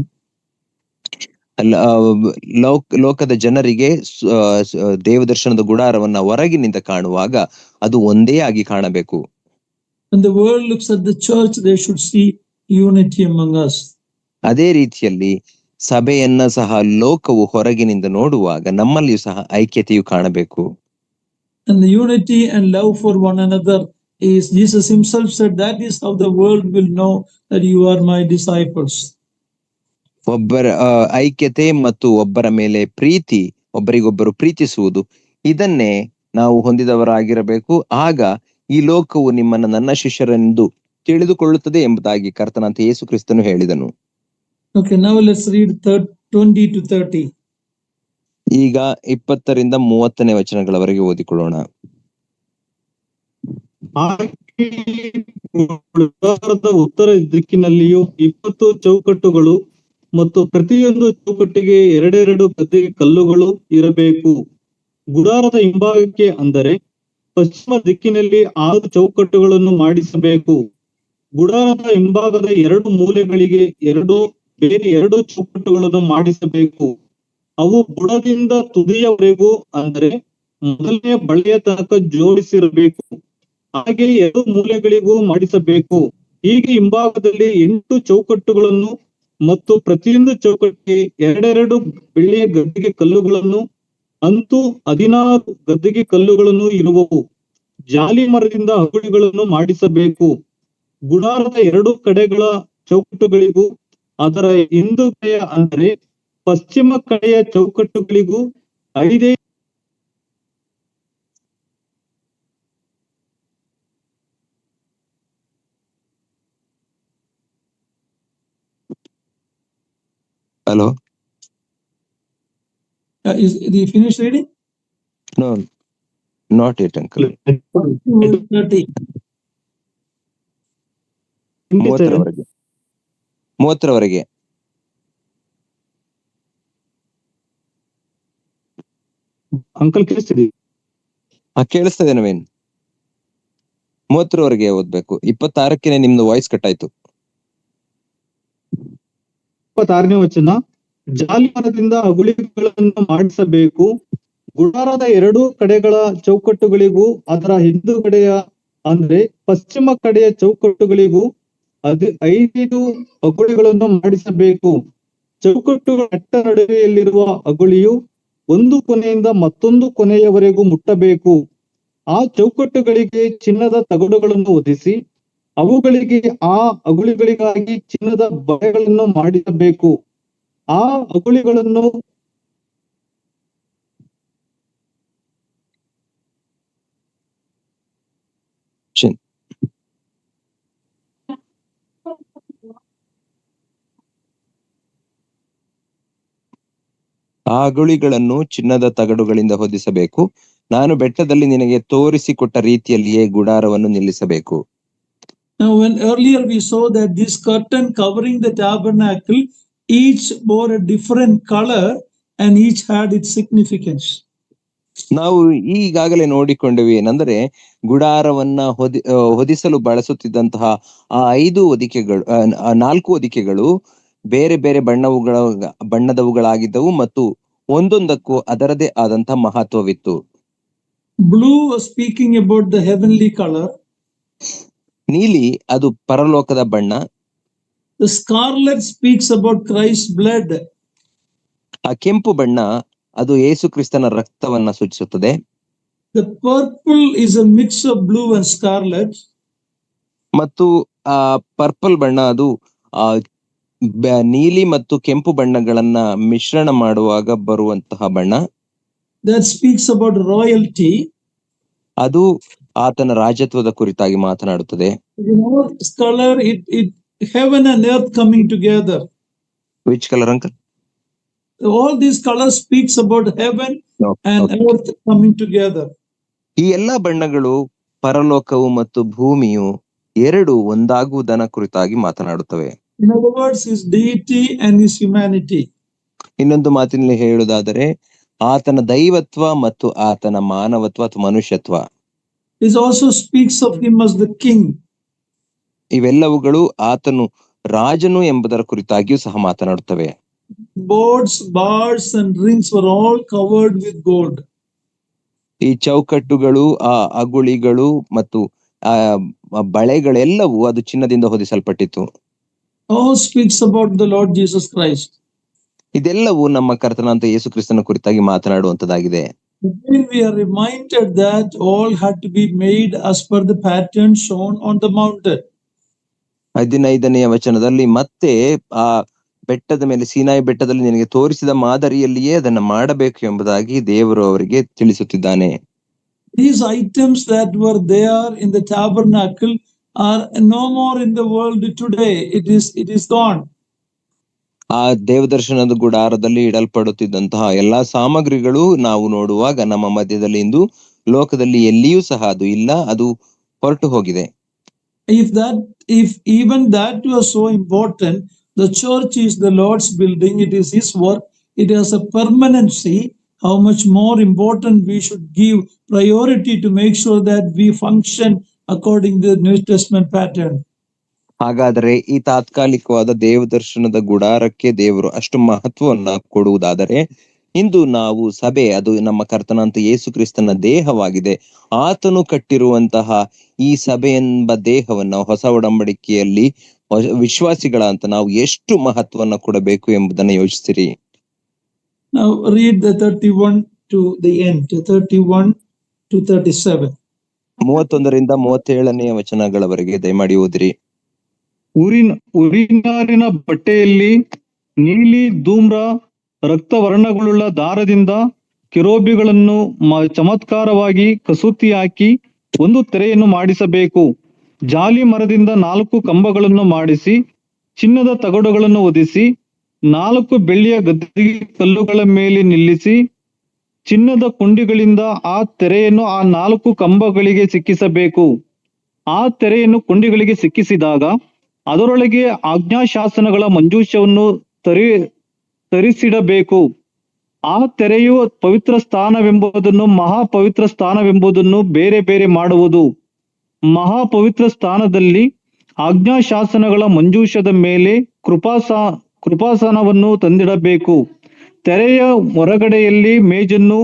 [SPEAKER 2] ಲೋಕದ ಜನರಿಗೆ ದೇವದರ್ಶನದ ಗುಡಾರವನ್ನ ಹೊರಗಿನಿಂದ ಕಾಣುವಾಗ ಅದು ಒಂದೇ ಆಗಿ ಕಾಣಬೇಕು.
[SPEAKER 1] When the world looks at the church, they should see unity among us.
[SPEAKER 2] ಅದೇ ರೀತಿಯಲ್ಲಿ ಸಭೆಯನ್ನ ಸಹ ಲೋಕವು ಹೊರಗಿನಿಂದ ನೋಡುವಾಗ ನಮ್ಮಲ್ಲಿಯೂ ಸಹ ಐಕ್ಯತೆಯು ಕಾಣಬೇಕು.
[SPEAKER 1] And the unity and love for one another is, Jesus himself said, that is how the world will know that you are my disciples.
[SPEAKER 2] ಒಬ್ಬರ ಐಕ್ಯತೆ ಮತ್ತು ಒಬ್ಬರ ಮೇಲೆ ಪ್ರೀತಿ, ಒಬ್ಬರಿಗೊಬ್ಬರು ಪ್ರೀತಿಸುವುದು, ಇದನ್ನೇ ನಾವು ಹೊಂದಿದವರಾಗಿರಬೇಕು. ಆಗ ಈ ಲೋಕವು ನಿಮ್ಮನ್ನು ನನ್ನ ಶಿಷ್ಯರೆಂದು ತಿಳಿದುಕೊಳ್ಳುತ್ತದೆ ಎಂಬುದಾಗಿ ಕರ್ತನಾದ ಯೇಸು ಕ್ರಿಸ್ತನು ಹೇಳಿದನು.
[SPEAKER 1] Okay, now let's read 20 to 30.
[SPEAKER 2] ಈಗ 20ರಿಂದ 30ನೇ ವಚನಗಳವರೆಗೆ ಓದಿಕೊಳ್ಳೋಣ.
[SPEAKER 4] ಗುಡಾರದ ಉತ್ತರ ದಿಕ್ಕಿನಲ್ಲಿಯೂ 20 ಚೌಕಟ್ಟುಗಳು ಮತ್ತು ಪ್ರತಿಯೊಂದು ಚೌಕಟ್ಟಿಗೆ 2 ಗದ್ದಿಗೆ ಕಲ್ಲುಗಳು ಇರಬೇಕು. ಗುಡಾರದ ಹಿಂಭಾಗಕ್ಕೆ ಅಂದರೆ ಪಶ್ಚಿಮ ದಿಕ್ಕಿನಲ್ಲಿ 6 ಚೌಕಟ್ಟುಗಳನ್ನು ಮಾಡಿಸಬೇಕು. ಗುಡಾರದ ಹಿಂಭಾಗದ 2 ಮೂಲೆಗಳಿಗೆ ಬೇರೆ 2 ಚೌಕಟ್ಟುಗಳನ್ನು ಮಾಡಿಸಬೇಕು. ಅವು ಬುಡದಿಂದ ತುದಿಯವರೆಗೂ ಅಂದರೆ ಮೊದಲನೆಯ ಬಳೆಯ ತನಕ ಜೋಡಿಸಿರಬೇಕು. ಹಾಗೆ 2 ಮೂಲೆಗಳಿಗೂ ಮಾಡಿಸಬೇಕು. ಹೀಗೆ ಹಿಂಭಾಗದಲ್ಲಿ 8 ಚೌಕಟ್ಟುಗಳನ್ನು ಮತ್ತು ಪ್ರತಿಯೊಂದು ಚೌಕಟ್ಟಿಗೆ 2 ಬೆಳ್ಳಿಯ ಗದ್ದಿಗೆ ಕಲ್ಲುಗಳನ್ನು, ಅಂತೂ 16 ಗದ್ದಿಗೆ ಕಲ್ಲುಗಳನ್ನು ಇರುವವು. ಜಾಲಿ ಮರದಿಂದ ಹಗುಳಿಗಳನ್ನು ಮಾಡಿಸಬೇಕು. ಗುಡಾರದ 2 ಕಡೆಗಳ ಚೌಕಟ್ಟುಗಳಿಗೂ ಅದರ ಹಿಂದುಗಡೆಯ ಅಂದರೆ ಪಶ್ಚಿಮ ಕಡೆಯ ಚೌಕಟ್ಟುಗಳಿಗೂ 5
[SPEAKER 2] hello,
[SPEAKER 1] Is you finished reading?
[SPEAKER 2] No, not it uncle.
[SPEAKER 1] 30.
[SPEAKER 2] 30ರವರೆಗೆ
[SPEAKER 4] ಅಂಕಲ್ ಕೇಳಿಸ್ತಿದೆ?
[SPEAKER 2] ಕೇಳಿಸ್ತದೆ ನವೀನ್. 30ರವರೆಗೆ ಓದ್ಬೇಕು. 26ಕ್ಕೆ ನಿಮ್ದು ವಾಯ್ಸ್ ಕಟ್ ಆಯ್ತು.
[SPEAKER 4] 26ನೇ ವಚನ, ಜಾಲಿ ಮರದಿಂದ ಅಗುಳಿಗಳನ್ನು ಮಾಡಿಸಬೇಕು. ಗುಡಾರದ ಎರಡೂ ಕಡೆಗಳ ಚೌಕಟ್ಟುಗಳಿಗೂ ಅದರ ಹಿಂದುಗಡೆಯ ಅಂದ್ರೆ ಪಶ್ಚಿಮ ಕಡೆಯ ಚೌಕಟ್ಟುಗಳಿಗೂ 5 ಅಗುಳಿಗಳನ್ನು ಮಾಡಿಸಬೇಕು. ಚೌಕಟ್ಟುಗಳ ನಟ್ಟ ನಡುವೆಯಲ್ಲಿರುವ ಅಗುಳಿಯು ಒಂದು ಕೊನೆಯಿಂದ ಮತ್ತೊಂದು ಕೊನೆಯವರೆಗೂ ಮುಟ್ಟಬೇಕು. ಆ ಚೌಕಟ್ಟುಗಳಿಗೆ ಚಿನ್ನದ ತಗಡುಗಳನ್ನು ಹೊದಿಸಿ ಅವುಗಳಿಗೆ ಆ ಅಗುಳಿಗಳಿಗಾಗಿ ಚಿನ್ನದ ಬಳೆಗಳನ್ನು ಮಾಡಿಸಬೇಕು. ಆ ಅಗುಳಿಗಳನ್ನು
[SPEAKER 2] ಆ ಅಗುಳಿಗಳನ್ನು ಚಿನ್ನದ ತಗಡುಗಳಿಂದ ಹೊದಿಸಬೇಕು. ನಾನು ಬೆಟ್ಟದಲ್ಲಿ ನಿನಗೆ ತೋರಿಸಿಕೊಟ್ಟ ರೀತಿಯಲ್ಲಿಯೇ ಗುಡಾರವನ್ನು ನಿಲ್ಲಿಸಬೇಕು.
[SPEAKER 1] Now, when earlier we saw that this curtain covering the tabernacle, each bore a different color and each had its significance.
[SPEAKER 2] ನಾವು ಈಗಾಗಲೇ ನೋಡಿಕೊಂಡೆವು ಏನಂದ್ರೆ ಗುಡಾರವನ್ನ ಹೊದಿಸಲು ಬಳಸುತ್ತಿದ್ದಂತಹ ಆ 5 ಹೊದಿಕೆಗಳು 4 ಹೊದಿಕೆಗಳು ಬೇರೆ ಬೇರೆ ಬಣ್ಣದವುಗಳಾಗಿದ್ದವು ಮತ್ತು ಒಂದೊಂದಕ್ಕೂ ಅದರದೇ ಆದಂತಹ ಮಹತ್ವವಿತ್ತು.
[SPEAKER 1] Blue was speaking about the heavenly color.
[SPEAKER 2] ನೀಲಿ ಅದು ಪರಲೋಕದ ಬಣ್ಣ.
[SPEAKER 1] The scarlet speaks about Christ's blood.
[SPEAKER 2] ಆ ಕೆಂಪು ಬಣ್ಣ ಅದು ಯೇಸು ಕ್ರಿಸ್ತನ ರಕ್ತವನ್ನ ಸೂಚಿಸುತ್ತದೆ.
[SPEAKER 1] The purple is a mix of blue and scarlet.
[SPEAKER 2] ಮತ್ತು ಆ ಪರ್ಪಲ್ ಬಣ್ಣ ಅದು ನೀಲಿ ಮತ್ತು ಕೆಂಪು ಬಣ್ಣಗಳನ್ನ ಮಿಶ್ರಣ ಮಾಡುವಾಗ ಬರುವಂತಹ ಬಣ್ಣ.
[SPEAKER 1] That speaks about royalty.
[SPEAKER 2] ಅದು ಆತನ ರಾಜತ್ವದ ಕುರಿತಾಗಿ ಮಾತನಾಡುತ್ತದೆ.
[SPEAKER 1] This color, it heaven and earth coming together.
[SPEAKER 2] Which color, uncle?
[SPEAKER 1] All these colors speaks about heaven and earth coming together.
[SPEAKER 2] ಈ ಎಲ್ಲಾ ಬಣ್ಣಗಳು ಪರಲೋಕವು ಮತ್ತು ಭೂಮಿಯು ಎರಡು ಒಂದಾಗುವುದನ್ನ ಕುರಿತಾಗಿ ಮಾತನಾಡುತ್ತವೆ.
[SPEAKER 1] In other words, his deity and his humanity.
[SPEAKER 2] ಇನ್ನೊಂದು ಮಾತಿನಲ್ಲಿ ಹೇಳುವುದಾದರೆ ಆತನ ದೈವತ್ವ ಮತ್ತು ಆತನ ಮಾನವತ್ವ ಅಥವಾ ಮನುಷ್ಯತ್ವ.
[SPEAKER 1] It also speaks of him as the king.
[SPEAKER 2] ಇವೆಲ್ಲವುಗಳು ಆತನು ರಾಜನು ಎಂಬುದರ ಕುರಿತಾಗಿಯೂ ಸಹ ಮಾತನಾಡುತ್ತವೆ.
[SPEAKER 1] Boards, bars and rings were all covered with gold.
[SPEAKER 2] ಈ ಚೌಕಟ್ಟುಗಳು, ಆ ಅಗುಳಿಗಳು ಮತ್ತು ಆ ಬಳೆಗಳೆಲ್ಲವೂ ಅದು ಚಿನ್ನದಿಂದ ಹೊದಿಸಲ್ಪಟ್ಟಿತ್ತು.
[SPEAKER 1] All speaks about the Lord Jesus Christ.
[SPEAKER 2] ಇದೆಲ್ಲವೂ ನಮ್ಮ ಕರ್ತನಾದ ಯೇಸು ಕ್ರಿಸ್ತನ ಕುರಿತಾಗಿ ಮಾತನಾಡುವಂತದ್ದಾಗಿದೆ.
[SPEAKER 1] Again we are reminded that all had to be made as per the pattern shown on the mountain.
[SPEAKER 2] 15ನೇ ವಚನದಲ್ಲಿ ಮತ್ತೆ ಆ ಬೆಟ್ಟದ ಮೇಲೆ, ಸೀನಾಯಿ ಬೆಟ್ಟದಲ್ಲಿ ನಿನಗೆ ತೋರಿಸಿದ ಮಾದರಿಯಲ್ಲಿಯೇ ಅದನ್ನ ಮಾಡಬೇಕು ಎಂಬುದಾಗಿ ದೇವರು ಅವರಿಗೆ ತಿಳಿಸುತ್ತಿದ್ದಾನೆ.
[SPEAKER 1] These items that were there in the tabernacle are no more in the world today. It is gone.
[SPEAKER 2] ಆ ದೇವದರ್ಶನದ ಗುಡಾರದಲ್ಲಿ ಇಡಲ್ಪಡುತ್ತಿದ್ದಂತಹ ಎಲ್ಲಾ ಸಾಮಗ್ರಿಗಳು ನಾವು ನೋಡುವಾಗ ನಮ್ಮ ಮಧ್ಯದಲ್ಲಿ ಇಂದು ಲೋಕದಲ್ಲಿ ಎಲ್ಲಿಯೂ ಸಹ ಅದು ಇಲ್ಲ, ಅದು ಹೊರಟು ಹೋಗಿದೆ.
[SPEAKER 1] If even that was so important, the church is the Lord's building, it is his work, it has a permanency. How much more important we should give priority to make sure that we function according to the New Testament pattern.
[SPEAKER 2] ಹಾಗಾದರೆ ಈ ತಾತ್ಕಾಲಿಕವಾದ ದೇವದರ್ಶನದ ಗುಡಾರಕ್ಕೆ ದೇವರು ಅಷ್ಟು ಮಹತ್ವವನ್ನ ಕೊಡುವುದಾದರೆ, ಇಂದು ನಾವು ಸಭೆ, ಅದು ನಮ್ಮ ಕರ್ತನಾದ ಯೇಸು ಕ್ರಿಸ್ತನ ದೇಹವಾಗಿದೆ. ಆತನು ಕಟ್ಟಿರುವಂತಹ ಈ ಸಭೆ ಎಂಬ ದೇಹವನ್ನ ಹೊಸ ಒಡಂಬಡಿಕೆಯಲ್ಲಿ ವಿಶ್ವಾಸಿಗಳ ಅಂತ ನಾವು ಎಷ್ಟು ಮಹತ್ವವನ್ನ ಕೊಡಬೇಕು ಎಂಬುದನ್ನು ಯೋಚಿಸಿರಿ.
[SPEAKER 1] Now read the 31 to the end, 31 to 37.
[SPEAKER 2] 31ರಿಂದ 37ನೇ ವಚನಗಳವರೆಗೆ ದಯಮಾಡಿ ಓದಿರಿ.
[SPEAKER 4] ಉರಿನಾರಿನ ಬಟ್ಟೆಯಲ್ಲಿ ನೀಲಿ, ಧೂಮ್ರ, ರಕ್ತವರ್ಣಗಳುಳ್ಳ ದಾರದಿಂದ ಕೆರೂಬಿಗಳನ್ನು ಚಮತ್ಕಾರವಾಗಿ ಕಸೂತಿ ಹಾಕಿ ಒಂದು ತೆರೆಯನ್ನು ಮಾಡಿಸಬೇಕು. ಜಾಲಿ ಮರದಿಂದ 4 ಕಂಬಗಳನ್ನು ಮಾಡಿಸಿ ಚಿನ್ನದ ತಗಡುಗಳನ್ನು ಹೊದಿಸಿ 4 ಬೆಳ್ಳಿಯ ಗದ್ದಿಗೆ ಕಲ್ಲುಗಳ ಮೇಲೆ ನಿಲ್ಲಿಸಿ ಚಿನ್ನದ ಕೊಂಡಿಗಳಿಂದ ಆ ತೆರೆಯನ್ನು ಆ 4 ಕಂಬಗಳಿಗೆ ಸಿಕ್ಕಿಸಬೇಕು. ಆ ತೆರೆಯನ್ನು ಕೊಂಡಿಗಳಿಗೆ ಸಿಕ್ಕಿಸಿದಾಗ ಅದರೊಳಗೆ ಆಜ್ಞಾಶಾಸನಗಳ ಮಂಜೂಷವನ್ನು ತರಿಸಿಡಬೇಕು. ಆ ತೆರೆಯು ಪವಿತ್ರ ಸ್ಥಾನವೆಂಬುದನ್ನು ಮಹಾಪವಿತ್ರ ಸ್ಥಾನವೆಂಬುದನ್ನು ಬೇರೆ ಬೇರೆ ಮಾಡುವುದು. ಮಹಾಪವಿತ್ರ ಸ್ಥಾನದಲ್ಲಿ ಆಜ್ಞಾಶಾಸನಗಳ ಮಂಜೂಷದ ಮೇಲೆ ಕೃಪಾಸನವನ್ನು ತಂದಿಡಬೇಕು. ತೆರೆಯ ಹೊರಗಡೆಯಲ್ಲಿ ಮೇಜನ್ನು,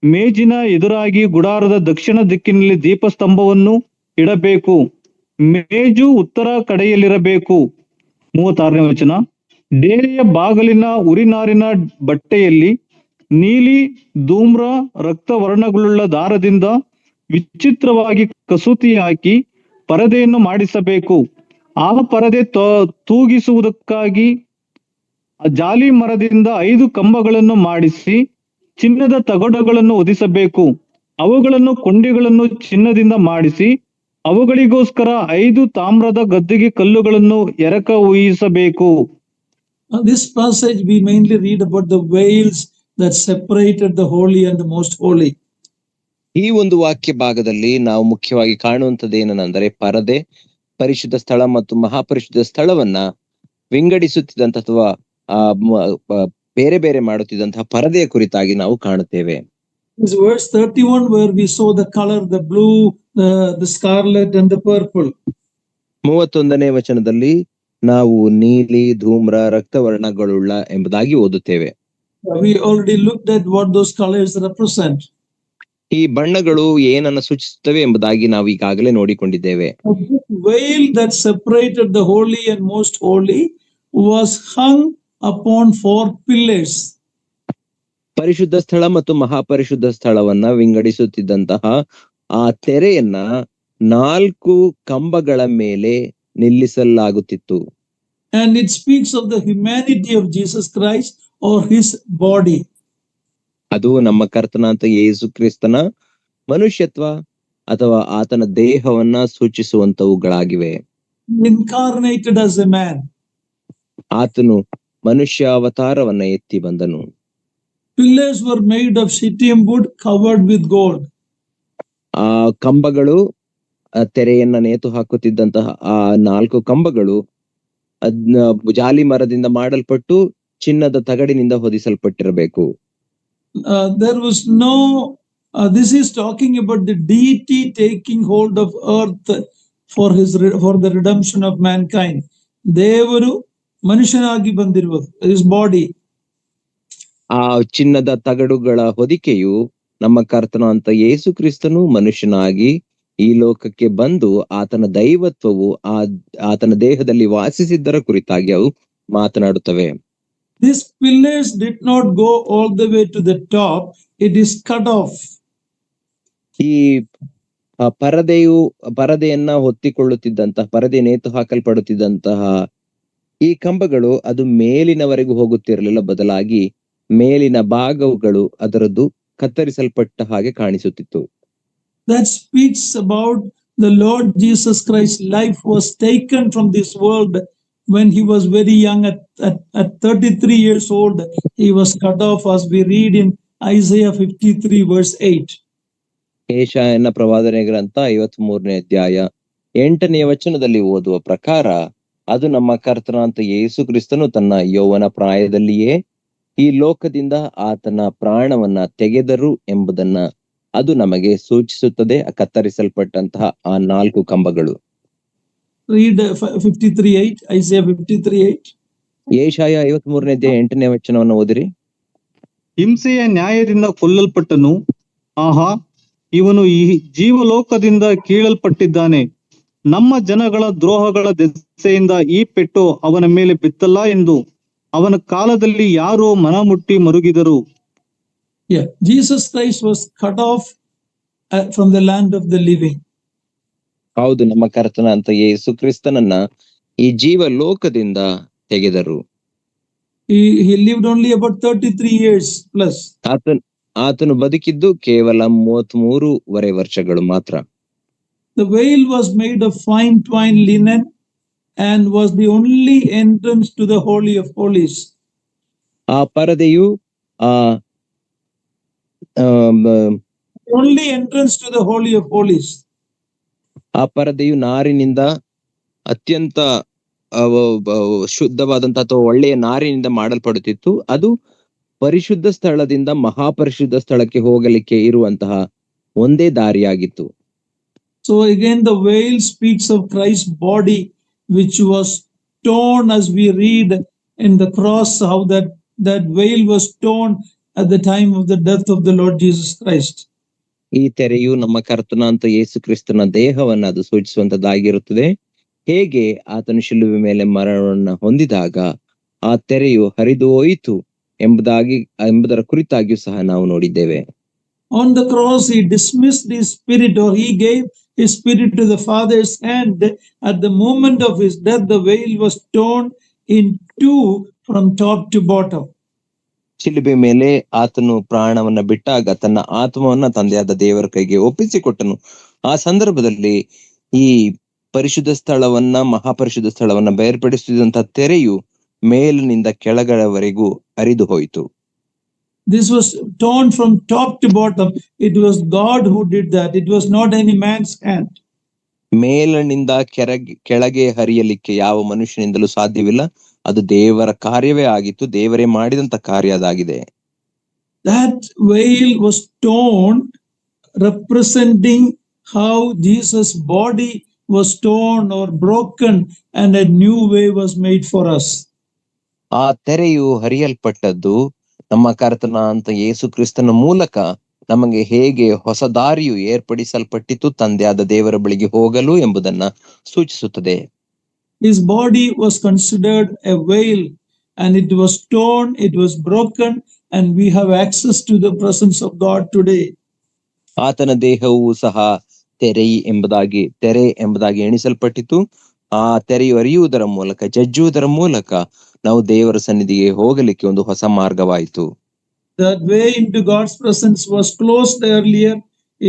[SPEAKER 4] ಮೇಜಿನ ಎದುರಾಗಿ ಗುಡಾರದ ದಕ್ಷಿಣ ದಿಕ್ಕಿನಲ್ಲಿ ದೀಪಸ್ತಂಭವನ್ನು ಇಡಬೇಕು. ಮೇಜು ಉತ್ತರ ಕಡೆಯಲ್ಲಿರಬೇಕು. 36ನೇ ವಚನ. ಡೇರೆಯ ಬಾಗಿಲಿನ ಉರಿನಾರಿನ ಬಟ್ಟೆಯಲ್ಲಿ ನೀಲಿ, ಧೂಮ್ರ, ರಕ್ತವರ್ಣಗಳುಳ್ಳ ದಾರದಿಂದ ವಿಚಿತ್ರವಾಗಿ ಕಸೂತಿ ಹಾಕಿ ಪರದೆಯನ್ನು ಮಾಡಿಸಬೇಕು. ಆ ಪರದೆ ತೂಗಿಸುವುದಕ್ಕಾಗಿ ಜಾಲಿ ಮರದಿಂದ 5 ಕಂಬಗಳನ್ನು ಮಾಡಿಸಿ ಚಿನ್ನದ ತಗಡುಗಳನ್ನು ಹೊದಿಸಬೇಕು. ಅವುಗಳನ್ನು ಕೊಂಡಿಗಳನ್ನು ಚಿನ್ನದಿಂದ ಮಾಡಿಸಿ ಅವುಗಳಿಗೋಸ್ಕರ 5 ತಾಮ್ರದ ಗದ್ದಿಗೆ ಕಲ್ಲುಗಳನ್ನು ಎರಕ ಊಹಿಸಬೇಕು.
[SPEAKER 1] This passage we mainly read about the veils that separated the holy and the most holy.
[SPEAKER 2] ಈ ಒಂದು ವಾಕ್ಯ ಭಾಗದಲ್ಲಿ ನಾವು ಮುಖ್ಯವಾಗಿ ಕಾಣುವಂಥದ್ದು ಏನಂದ್ರೆ ಪರದೆ ಪರಿಶುದ್ಧ ಸ್ಥಳ ಮತ್ತು ಮಹಾಪರಿಶುದ್ಧ ಸ್ಥಳವನ್ನ ವಿಂಗಡಿಸುತ್ತಿದ್ದಂತ ಅಥವಾ ಬೇರೆ ಬೇರೆ ಮಾಡುತ್ತಿದ್ದಂತಹ ಪರದೆಯ ಕುರಿತಾಗಿ ನಾವು ಕಾಣುತ್ತೇವೆ.
[SPEAKER 1] This verse 31 where we saw the color, the blue, the scarlet and the purple.
[SPEAKER 2] 31ನೇ ವಚನದಲ್ಲಿ ನಾವು ನೀಲಿ, ಧೂಮ್ರ, ರಕ್ತವರ್ಣಗಳುಳ್ಳ ಎಂಬುದಾಗಿ ಓದುತ್ತೇವೆ.
[SPEAKER 1] We already looked at what those colors represent.
[SPEAKER 2] ಈ ಬಣ್ಣಗಳು ಏನನ್ನ ಸೂಚಿಸುತ್ತವೆ ಎಂಬುದಾಗಿ ನಾವು ಈಗಾಗಲೇ ನೋಡಿಕೊಂಡಿದ್ದೇವೆ.
[SPEAKER 1] Veil that separated the holy and most holy was hung upon 4 pillars.
[SPEAKER 2] ಪರಿಶುದ್ಧ ಸ್ಥಳ ಮತ್ತು ಮಹಾಪರಿಶುದ್ಧ ಸ್ಥಳವನ್ನ ವಿಂಗಡಿಸುತ್ತಿದ್ದಂತಹ ಆ ತೆರೆಯನ್ನ 4 ಕಂಬಗಳ ಮೇಲೆ ನಿಲ್ಲಿಸಲಾಗುತ್ತಿತ್ತು.
[SPEAKER 1] And it speaks of the humanity of Jesus Christ or his body.
[SPEAKER 2] ಅದು ನಮ್ಮ ಕರ್ತನಾದ ಯೇಸು ಕ್ರಿಸ್ತನ ಮನುಷ್ಯತ್ವ ಅಥವಾ ಆತನ ದೇಹವನ್ನ ಸೂಚಿಸುವಂತವುಗಳಾಗಿವೆ.
[SPEAKER 1] Incarnated as a man.
[SPEAKER 2] ಆತನು ಮನುಷ್ಯ ಅವತಾರವನ್ನ ಎತ್ತಿ ಬಂದನು.
[SPEAKER 1] Pillars were made of shittim wood covered with gold.
[SPEAKER 2] ಆ ಕಂಬಗಳು ತೆರೆಯನ್ನ ನೇತು ಹಾಕುತ್ತಿದ್ದಂತಹ ಆ 4 ಕಂಬಗಳು ಜಾಲಿ ಮರದಿಂದ ಮಾಡಲ್ಪಟ್ಟು ಚಿನ್ನದ ತಗಡಿನಿಂದ ಹೊದಿಸಲ್ಪಟ್ಟಿರಬೇಕು.
[SPEAKER 1] There was no this is talking about the deity taking hold of earth for the redemption of mankind. ದೇವರು ಮನುಷ್ಯನಾಗಿ ಬಂದಿರುವುದು, his body.
[SPEAKER 2] ಆ ಚಿನ್ನದ ತಗಡುಗಳ ಹೊದಿಕೆಯು ನಮ್ಮ ಕರ್ತನಾದ ಯೇಸು ಕ್ರಿಸ್ತನು ಮನುಷ್ಯನಾಗಿ ಈ ಲೋಕಕ್ಕೆ ಬಂದು ಆತನ ದೈವತ್ವವು ಆತನ ದೇಹದಲ್ಲಿ ವಾಸಿಸಿದ್ದರ ಕುರಿತಾಗಿ ಅವು ಮಾತನಾಡುತ್ತವೆ.
[SPEAKER 1] These pillars did not go all the way to the top, it is cut off.
[SPEAKER 2] ಈ ಪರದೆಯನ್ನ ಹೊತ್ತಿಕೊಳ್ಳುತ್ತಿದ್ದಂತಹ ಪರದೆ ನೇತು ಹಾಕಲ್ಪಡುತ್ತಿದ್ದಂತಹ ಈ ಕಂಬಗಳು ಅದು ಮೇಲಿನವರೆಗೂ ಹೋಗುತ್ತಿರಲಿಲ್ಲ, ಬದಲಾಗಿ ಮೇಲಿನ ಭಾಗಗಳು ಅದರದ್ದು ಕತ್ತರಿಸಲ್ಪಟ್ಟ ಹಾಗೆ ಕಾಣಿಸುತ್ತಿತ್ತು.
[SPEAKER 1] That speaks about the Lord Jesus Christ's life was taken from this world when he was very young. At 33 years old, he was cut off, as we read in Isaiah 53 verse 8.
[SPEAKER 2] ಯೆಶಾಯನ ಪ್ರವಾದನೆ ಗ್ರಂಥ 53ನೇ ಅಧ್ಯಾಯ 8ನೇ ವಚನದಲ್ಲಿ ಓದುವ ಪ್ರಕಾರ ಅದು ನಮ್ಮ ಕರ್ತನಾದ ಯೇಸು ಕ್ರಿಸ್ತನು ತನ್ನ ಯೌವನ ಪ್ರಾಯದಲ್ಲಿಯೇ ಈ ಲೋಕದಿಂದ ಆತನ ಪ್ರಾಣವನ್ನ ತೆಗೆದರು ಎಂಬುದನ್ನ ಅದು ನಮಗೆ ಸೂಚಿಸುತ್ತದೆ. ಕತ್ತರಿಸಲ್ಪಟ್ಟಂತಹ ಆ 4 ಕಂಬಗಳು.
[SPEAKER 1] Read 53:8, Isaiah 53:8.
[SPEAKER 2] ಯೆಶಾಯ 53ನೇ ಅಧ್ಯಾಯ 8ನೇ ವಚನವನ್ನು ಓದಿರಿ.
[SPEAKER 4] ಹಿಂಸೆಯ ನ್ಯಾಯದಿಂದ ಕೊಲ್ಲಲ್ಪಟ್ಟನು, ಆಹಾ, ಇವನು ಈ ಜೀವಲೋಕದಿಂದ ಕೀಳಲ್ಪಟ್ಟಿದ್ದಾನೆ. ನಮ್ಮ ಜನಗಳ ದ್ರೋಹಗಳ ದೆಸೆಯಿಂದ ಈ ಪೆಟ್ಟು ಅವನ ಮೇಲೆ ಬಿತ್ತಲ್ಲ ಎಂದು ಅವನ ಕಾಲದಲ್ಲಿ ಯಾರೋ ಮನಮುಟ್ಟಿ ಮರುಗಿದರು.
[SPEAKER 1] Yeah, Jesus Christ was cut off from the land of the living.
[SPEAKER 2] ಹೌದು, ನಮ್ಮ ಕರ್ತನಾದ ಯೇಸು ಕ್ರಿಸ್ತನನ್ನ ಈ ಜೀವ ಲೋಕದಿಂದ ತೆಗೆದರು.
[SPEAKER 1] He lived only about 33 years plus.
[SPEAKER 2] ಆತನು ಬದುಕಿದ್ದು ಕೇವಲ 33 ವರ್ಷಗಳು ಮಾತ್ರ.
[SPEAKER 1] The veil was made of fine twined linen and was the only entrance to the Holy of Holies.
[SPEAKER 2] ಆ ಪರದೆಯು
[SPEAKER 1] only entrance to the Holy of Holies.
[SPEAKER 2] ಆ ಪರದೆಯು ನಾರಿನಿಂದ ಅತ್ಯಂತ ಶುದ್ಧವಾದಂತಹ ಅಥವಾ ಒಳ್ಳೆಯ ನಾರಿನಿಂದ ಮಾಡಲ್ಪಡುತ್ತಿತ್ತು. ಅದು ಪರಿಶುದ್ಧ ಸ್ಥಳದಿಂದ ಮಹಾಪರಿಶುದ್ಧ ಸ್ಥಳಕ್ಕೆ ಹೋಗಲಿಕ್ಕೆ ಇರುವಂತಹ ಒಂದೇ ದಾರಿಯಾಗಿತ್ತು.
[SPEAKER 1] So again the veil speaks of Christ's body which was torn, as we read in the cross, how that veil was torn at the time of the death of the Lord Jesus Christ.
[SPEAKER 2] ಈ ತೆರೆಯು ನಮ್ಮ ಕರ್ತನಾಂತ ಯೇಸು ಕ್ರಿಸ್ತನ ದೇಹವನ್ನ ಅದು ಸೂಚಿಸುವಂತದ್ದಾಗಿರುತ್ತದೆ. ಹೇಗೆ ಆತನು ಶಿಲುಬೆ ಮೇಲೆ ಮರಣವನ್ನ ಹೊಂದಿದಾಗ ಆ ತೆರೆಯು ಹರಿದು ಹೋಯಿತು ಎಂಬುದರ ಕುರಿತಾಗಿಯೂ ಸಹ ನಾವು ನೋಡಿದ್ದೇವೆ.
[SPEAKER 1] On the cross, he dismissed his spirit, or he gave his spirit to the Father's hand. At the moment of his death, the veil was torn in two from top to bottom.
[SPEAKER 2] ಶಿಲುಬೆ ಮೇಲೆ ಆತನು ಪ್ರಾಣವನ್ನ ಬಿಟ್ಟಾಗ ತನ್ನ ಆತ್ಮವನ್ನ ತಂದೆಯಾದ ದೇವರ ಕೈಗೆ ಒಪ್ಪಿಸಿಕೊಟ್ಟನು. ಆ ಸಂದರ್ಭದಲ್ಲಿ ಈ ಪರಿಶುದ್ಧ ಸ್ಥಳವನ್ನ, ಮಹಾಪರಿಶುದ್ಧ ಸ್ಥಳವನ್ನ ಬೇರ್ಪಡಿಸಿದಂತ ತೆರೆಯು ಮೇಲಿನಿಂದ ಕೆಳಗಡೆವರೆಗೂ ಹರಿದು ಹೋಯಿತು.
[SPEAKER 1] This was torn from top to bottom. It was God who did that. It was not any man's hand.
[SPEAKER 2] ಮೇಲಿನಿಂದ ಕೆಳಗೆ ಹರಿಯಲಿಕ್ಕೆ ಯಾವ ಮನುಷ್ಯನಿಂದಲೂ ಸಾಧ್ಯವಿಲ್ಲ. ಅದು ದೇವರ ಕಾರ್ಯವೇ ಆಗಿತ್ತು. ದೇವರೇ ಮಾಡಿದಂತ ಕಾರ್ಯ ಅದಾಗಿದೆ.
[SPEAKER 1] That veil was torn, representing how Jesus' body was torn or broken, and a new way was made for us.
[SPEAKER 2] ಆ ತೆರೆಯು ಹರಿಯಲ್ಪಟ್ಟದ್ದು ನಮ್ಮ ಕರ್ತನ ಅಂತ ಯೇಸು ಕ್ರಿಸ್ತನ ಮೂಲಕ ನಮಗೆ ಹೇಗೆ ಹೊಸ ದಾರಿಯು ಏರ್ಪಡಿಸಲ್ಪಟ್ಟಿತು ತಂದೆಯಾದ ದೇವರ ಬಳಿಗೆ ಹೋಗಲು ಎಂಬುದನ್ನ ಸೂಚಿಸುತ್ತದೆ.
[SPEAKER 1] His body was considered a veil, and it was torn, it was broken, and we have access to the presence of God today.
[SPEAKER 2] ಆತನ ದೇಹವು ಸಹ ತೆರೆ ಎಂಬುದಾಗಿ ಎಣಿಸಲ್ಪಟ್ಟಿತು. ಆ ತೆರೆಯು ಹರಿಯುವುದರ ಮೂಲಕ, ಜಜ್ಜುವುದರ ಮೂಲಕ ನಾವು ದೇವರ ಸನ್ನಿಧಿಗೆ ಹೋಗಲಿಕ್ಕೆ ಒಂದು ಹೊಸ ಮಾರ್ಗವಾಯಿತು.
[SPEAKER 1] That way into God's presence was closed earlier.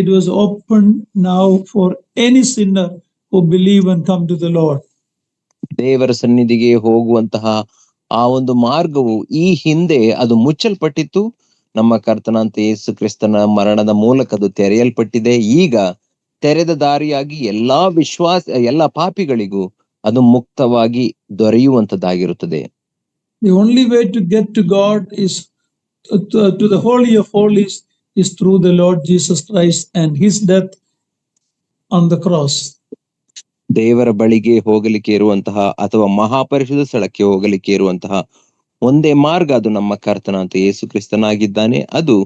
[SPEAKER 1] It was open now for any sinner who believe and come to the Lord.
[SPEAKER 2] ದೇವರ ಸನ್ನಿಧಿಗೆ ಹೋಗುವಂತಹ ಆ ಒಂದು ಮಾರ್ಗವು ಈ ಹಿಂದೆ ಅದು ಮುಚ್ಚಲ್ಪಟ್ಟಿತ್ತು. ನಮ್ಮ ಕರ್ತನಾಂತ ಯೇಸು ಕ್ರಿಸ್ತನ ಮರಣದ ಮೂಲಕ ಅದು ತೆರೆಯಲ್ಪಟ್ಟಿದೆ. ಈಗ ತೆರೆದ ದಾರಿಯಾಗಿ ಎಲ್ಲಾ ಪಾಪಿಗಳಿಗೂ ಅದು ಮುಕ್ತವಾಗಿ ದೊರೆಯುವಂತದ್ದಾಗಿರುತ್ತದೆ.
[SPEAKER 1] The only way to get to God is to the Holy of Holies is through the Lord Jesus Christ and his death on the cross.
[SPEAKER 2] ದೇವರ ಬಳಿಗೆ ಹೋಗಲಿಕ್ಕೆ ಇರುವಂತಹ ಅಥವಾ ಮಹಾಪರಿಶುದ್ಧ ಸ್ಥಳಕ್ಕೆ ಹೋಗಲಿಕ್ಕೆ ಇರುವಂತಹ ಒಂದೇ ಮಾರ್ಗ ಅದು ನಮ್ಮ ಕರ್ತನಾಂತ ಯೇಸು ಕ್ರಿಸ್ತನಾಗಿದ್ದಾನೆ. ಅದು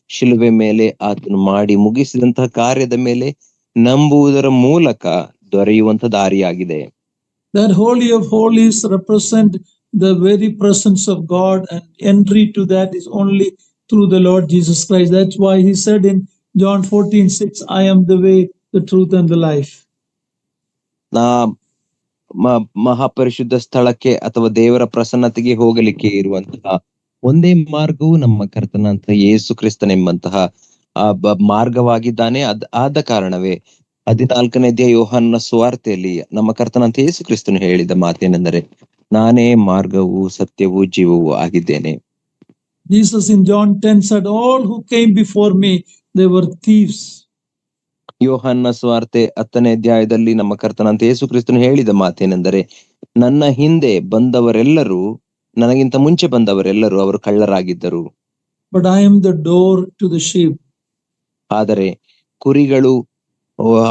[SPEAKER 2] ಶಿಲುಬೆ ಮೇಲೆ ಆತನು ಮಾಡಿ ಮುಗಿಸಿದಂತಹ ಕಾರ್ಯದ ಮೇಲೆ ನಂಬುವುದರ ಮೂಲಕ ದೊರೆಯುವಂತ ದಾರಿಯಾಗಿದೆ.
[SPEAKER 1] That Holy of Holies represent the very presence of God, and entry to that is only through the Lord Jesus Christ. That's why he said in John 14:6, I am the way, the truth and the life.
[SPEAKER 2] ಮಹಾಪರಿಶುದ್ಧ ಸ್ಥಳಕ್ಕೆ ಅಥವಾ ದೇವರ ಪ್ರಸನ್ನತೆಗೆ ಹೋಗಲಿಕ್ಕೆ ಇರುವಂತಹ ಒಂದೇ ಮಾರ್ಗವು ನಮ್ಮ ಕರ್ತನಾಂತ ಯೇಸು ಕ್ರಿಸ್ತನೆಂಬಂತಹ ಮಾರ್ಗವಾಗಿದ್ದಾನೆ. ಆದ ಕಾರಣವೇ 14ನೇ ಅಧ್ಯಾಯ ಯೋಹಾನನ ಸುವಾರ್ತೆಯಲ್ಲಿ ನಮ್ಮ ಕರ್ತನಾಂತ ಯೇಸು ಕ್ರಿಸ್ತನು ಹೇಳಿದ ಮಾತೇನೆಂದರೆ, ನಾನೇ ಮಾರ್ಗವು ಸತ್ಯವೂ ಜೀವವೂ ಆಗಿದ್ದೇನೆ.
[SPEAKER 1] Jesus in John 10 said, all who came before me, they were thieves.
[SPEAKER 2] ಯೋಹಾನನ ಸುವಾರ್ತೆ 10ನೇ ಅಧ್ಯಾಯದಲ್ಲಿ ನಮ್ಮ ಕರ್ತನಾಂತ ಯೇಸು ಕ್ರಿಸ್ತನು ಹೇಳಿದ ಮಾತೇನೆಂದರೆ, ನನ್ನ ಹಿಂದೆ ಬಂದವರೆಲ್ಲರೂ, ನನಗಿಂತ ಮುಂಚೆ ಬಂದವರೆಲ್ಲರೂ ಅವರು ಕಳ್ಳರಾಗಿದ್ದರು.
[SPEAKER 1] But I am the door to the sheep.
[SPEAKER 2] ಆದರೆ ಕುರಿಗಳು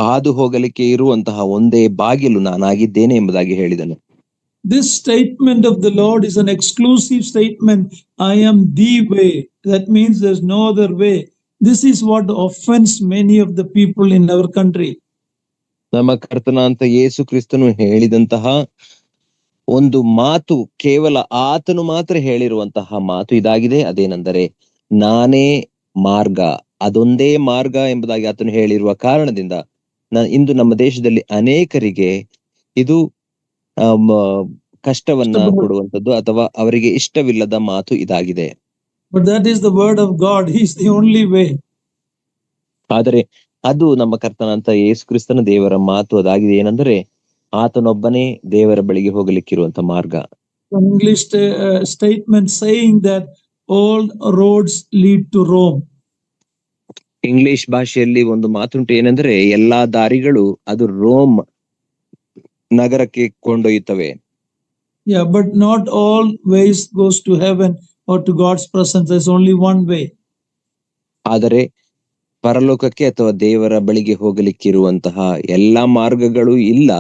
[SPEAKER 2] ಹಾದು ಹೋಗಲಿಕ್ಕೆ ಇರುವಂತಹ ಒಂದೇ ಬಾಗಿಲು ನಾನಾಗಿದ್ದೇನೆ ಎಂಬುದಾಗಿ ಹೇಳಿದನು.
[SPEAKER 1] This statement of the Lord is an exclusive statement. I am the way. That means there's no other way. This is what offends many of the people in our country.
[SPEAKER 2] ನಮ್ಮ ಕರ್ತನಾಂತ ಯೇಸು ಕ್ರಿಸ್ತನು ಹೇಳಿದಂತಹ ಒಂದು ಮಾತು, ಕೇವಲ ಆತನು ಮಾತ್ರ ಹೇಳಿರುವಂತಹ ಮಾತು ಇದಾಗಿದೆ. ಅದೇನೆಂದರೆ, ನಾನೇ ಮಾರ್ಗ, ಅದೊಂದೇ ಮಾರ್ಗ ಎಂಬುದಾಗಿ ಆತನು ಹೇಳಿರುವ ಕಾರಣದಿಂದ ಇಂದು ನಮ್ಮ ದೇಶದಲ್ಲಿ ಅನೇಕರಿಗೆ ಇದು ಕಷ್ಟವನ್ನ ಕೊಡುವಂಥದ್ದು ಅಥವಾ ಅವರಿಗೆ ಇಷ್ಟವಿಲ್ಲದ ಮಾತು ಇದಾಗಿದೆ.
[SPEAKER 1] But that is the word of God. He is the only way.
[SPEAKER 2] ಆದರೆ ಅದು ನಮ್ಮ ಕರ್ತನಾಂತ ಯೇಸು ಕ್ರಿಸ್ತನ ದೇವರ ಮಾತು ಅದಾಗಿದೆ. ಏನೆಂದರೆ, ಆತನೊಬ್ಬನೇ ದೇವರ ಬಳಿಗೆ ಹೋಗಲಿಕ್ಕಿರುವಂತ ಮಾರ್ಗ.
[SPEAKER 1] English statement saying that all roads lead to Rome.
[SPEAKER 2] English ಭಾಷೆಯಲ್ಲಿ ಒಂದು ಮಾತುಂಟು, ಏನೆಂದರೆ ಎಲ್ಲಾ ದಾರಿಗಳು ಅದು ರೋಮ್ ನಗರಕ್ಕೆ ಕೊಂಡೊಯ್ಯುತ್ತವೆ.
[SPEAKER 1] Yeah, but not all ways goes to heaven or to God's presence. There's only one way.
[SPEAKER 2] ಆದರೆ ಪರಲೋಕಕ್ಕೆ ಅಥವಾ ದೇವರ ಬಳಿಗೆ ಹೋಗಲಿಕ್ಕಿರುವಂತಹ ಎಲ್ಲಾ ಮಾರ್ಗಗಳು ಇಲ್ಲ,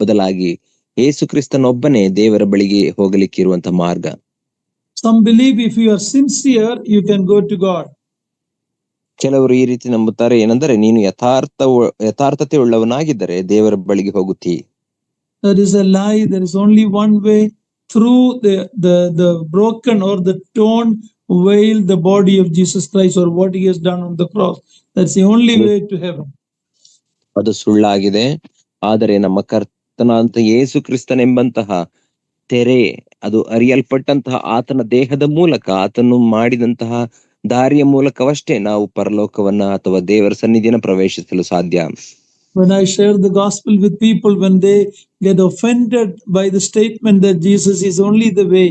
[SPEAKER 2] ಬದಲಾಗಿ ಯೇಸು ಕ್ರಿಸ್ತನೊಬ್ಬನೇ ದೇವರ ಬಳಿಗೆ ಹೋಗಲಿಕ್ಕಿರುವಂತಹ ಮಾರ್ಗ.
[SPEAKER 1] Some believe if you are sincere, you can go to God.
[SPEAKER 2] ಕೆಲವರು ಈ ರೀತಿ ನಂಬುತ್ತಾರೆ, ಏನಂದರೆ ನೀನು ಯಥಾರ್ಥತೆ ಉಳ್ಳವನಾಗಿದ್ದರೆ ದೇವರ ಬಳಿಗೆ ಹೋಗುತ್ತಿ.
[SPEAKER 1] That is a lie. There is only one way, through the broken or the torn veil, the body of Jesus Christ, or what he has done on the cross. That's the only way to heaven.
[SPEAKER 2] ಅದು ಸುಳ್ಳಾಗಿದೆ. ಆದರೆ ನಮ್ಮ ಕರ್ತನಾದಂತ ಯೇಸು ಕ್ರಿಸ್ತನೆಂಬಂತಹ ತೆರೆ, ಅದು ಅರಿಯಲ್ಪಟ್ಟಂತಹ ಆತನ ದೇಹದ ಮೂಲಕ, ಆತನು ಮಾಡಿದಂತಹ ದಾರಿಯ ಮೂಲಕವಷ್ಟೇ ನಾವು ಪರಲೋಕವನ್ನ ಅಥವಾ ದೇವರ ಸನ್ನಿಧಿಯನ್ನು ಪ್ರವೇಶಿಸಲು ಸಾಧ್ಯ.
[SPEAKER 1] When I share the gospel with people, when they get offended by the statement that Jesus is only the way,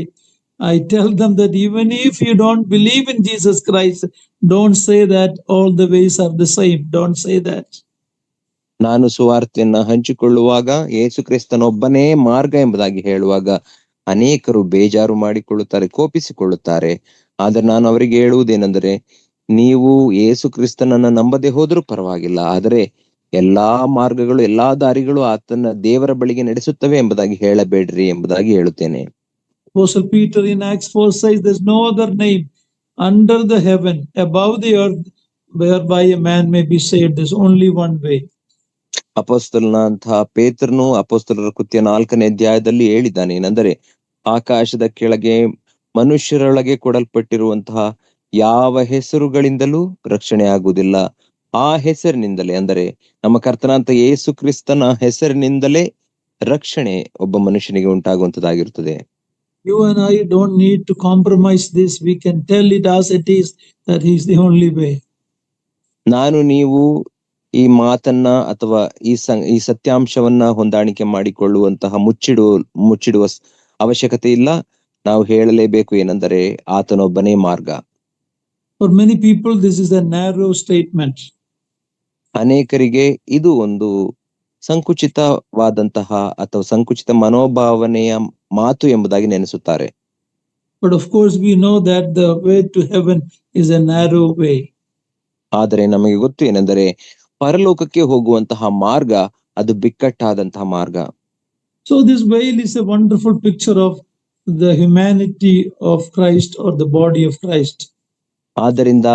[SPEAKER 1] I tell them that even if you don't believe in Jesus Christ, don't say that all the ways are the same. Don't say that.
[SPEAKER 2] ನಾನು ಸುವಾರ್ತೆಯನ್ನ ಹಂಚಿಕೊಳ್ಳುವಾಗ ಯೇಸು ಕ್ರಿಸ್ತನೊಬ್ಬನೇ ಮಾರ್ಗ ಎಂಬುದಾಗಿ ಹೇಳುವಾಗ ಅನೇಕರು ಬೇಜಾರು ಮಾಡಿಕೊಳ್ಳುತ್ತಾರೆ, ಕೋಪಿಸಿಕೊಳ್ಳುತ್ತಾರೆ. ಆದ್ರೆ ನಾನು ಅವರಿಗೆ ಹೇಳುವುದೇನೆಂದರೆ, ನೀವು ಯೇಸು ಕ್ರಿಸ್ತನನ್ನ ನಂಬದೆ ಹೋದ್ರೂ ಪರವಾಗಿಲ್ಲ, ಆದರೆ ಎಲ್ಲಾ ಮಾರ್ಗಗಳು, ಎಲ್ಲಾ ದಾರಿಗಳು ಆತನ ದೇವರ ಬಳಿಗೆ ನಡೆಸುತ್ತವೆ ಎಂಬುದಾಗಿ ಹೇಳಬೇಡ್ರಿ ಎಂಬುದಾಗಿ ಹೇಳುತ್ತೇನೆ.
[SPEAKER 1] Apostle Peter in Acts 4 says, there's no other name under the heaven, above the earth, whereby a man may be saved. There's only one way.
[SPEAKER 2] ಅಪೊಸ್ತಲನಾದಂತಹ ಪೇತ್ರನು ಅಪೊಸ್ತಲರ ಕೃತ್ಯ 4ನೇ ಅಧ್ಯಾಯದಲ್ಲಿ ಹೇಳಿದ್ದಾನೆ, ಏನೆಂದರೆ ಆಕಾಶದ ಕೆಳಗೆ ಮನುಷ್ಯರೊಳಗೆ ಕೊಡಲ್ಪಟ್ಟಿರುವಂತಹ ಯಾವ ಹೆಸರುಗಳಿಂದಲೂ ರಕ್ಷಣೆ ಆಗುವುದಿಲ್ಲ, ಆ ಹೆಸರಿನಿಂದಲೇ, ಅಂದರೆ ನಮ್ಮ ಕರ್ತನಾದಂತ ಯೇಸು ಕ್ರಿಸ್ತನ ಹೆಸರಿನಿಂದಲೇ ರಕ್ಷಣೆ ಒಬ್ಬ ಮನುಷ್ಯನಿಗೆ ಉಂಟಾಗುವಂತದ್ದಾಗಿರುತ್ತದೆ.
[SPEAKER 1] You and I don't need to compromise this. We can tell it as it is, that he is the only way.
[SPEAKER 2] ನಾನು ನೀವು ಈ ಮಾತನ್ನ ಅಥವಾ ಈ ಸತ್ಯಾಂಶವನ್ನ ಹೊಂದಾಣಿಕೆ ಮಾಡಿಕೊಳ್ಳುವಂತಹ ಮುಚ್ಚಿಡುವ ಅವಶ್ಯಕತೆ ಇಲ್ಲ. ನಾವು ಹೇಳಲೇಬೇಕು, ಏನೆಂದರೆ ಆತನೊಬ್ಬನೇ ಮಾರ್ಗ.
[SPEAKER 1] For many people, this is a narrow statement.
[SPEAKER 2] ಅನೇಕರಿಗೆ ಇದು ಒಂದು ಸಂಕುಚಿತವಾದಂತಹ ಅಥವಾ ಸಂಕುಚಿತ ಮನೋಭಾವನೆಯ ಮಾತು ಎಂಬುದಾಗಿ ನೆನೆಸುತ್ತಾರೆ.
[SPEAKER 1] But of course, we know that the way to heaven is a narrow way.
[SPEAKER 2] ಆದರೆ ನಮಗೆ ಗೊತ್ತು, ಏನೆಂದರೆ ಪರಲೋಕಕ್ಕೆ ಹೋಗುವಂತಹ ಮಾರ್ಗ ಅದು ಬಿಕ್ಕಟ್ಟಾದಂತಹ ಮಾರ್ಗ.
[SPEAKER 1] So this veil is a wonderful picture of the humanity of Christ, or the body of Christ.
[SPEAKER 2] ಆದ್ದರಿಂದ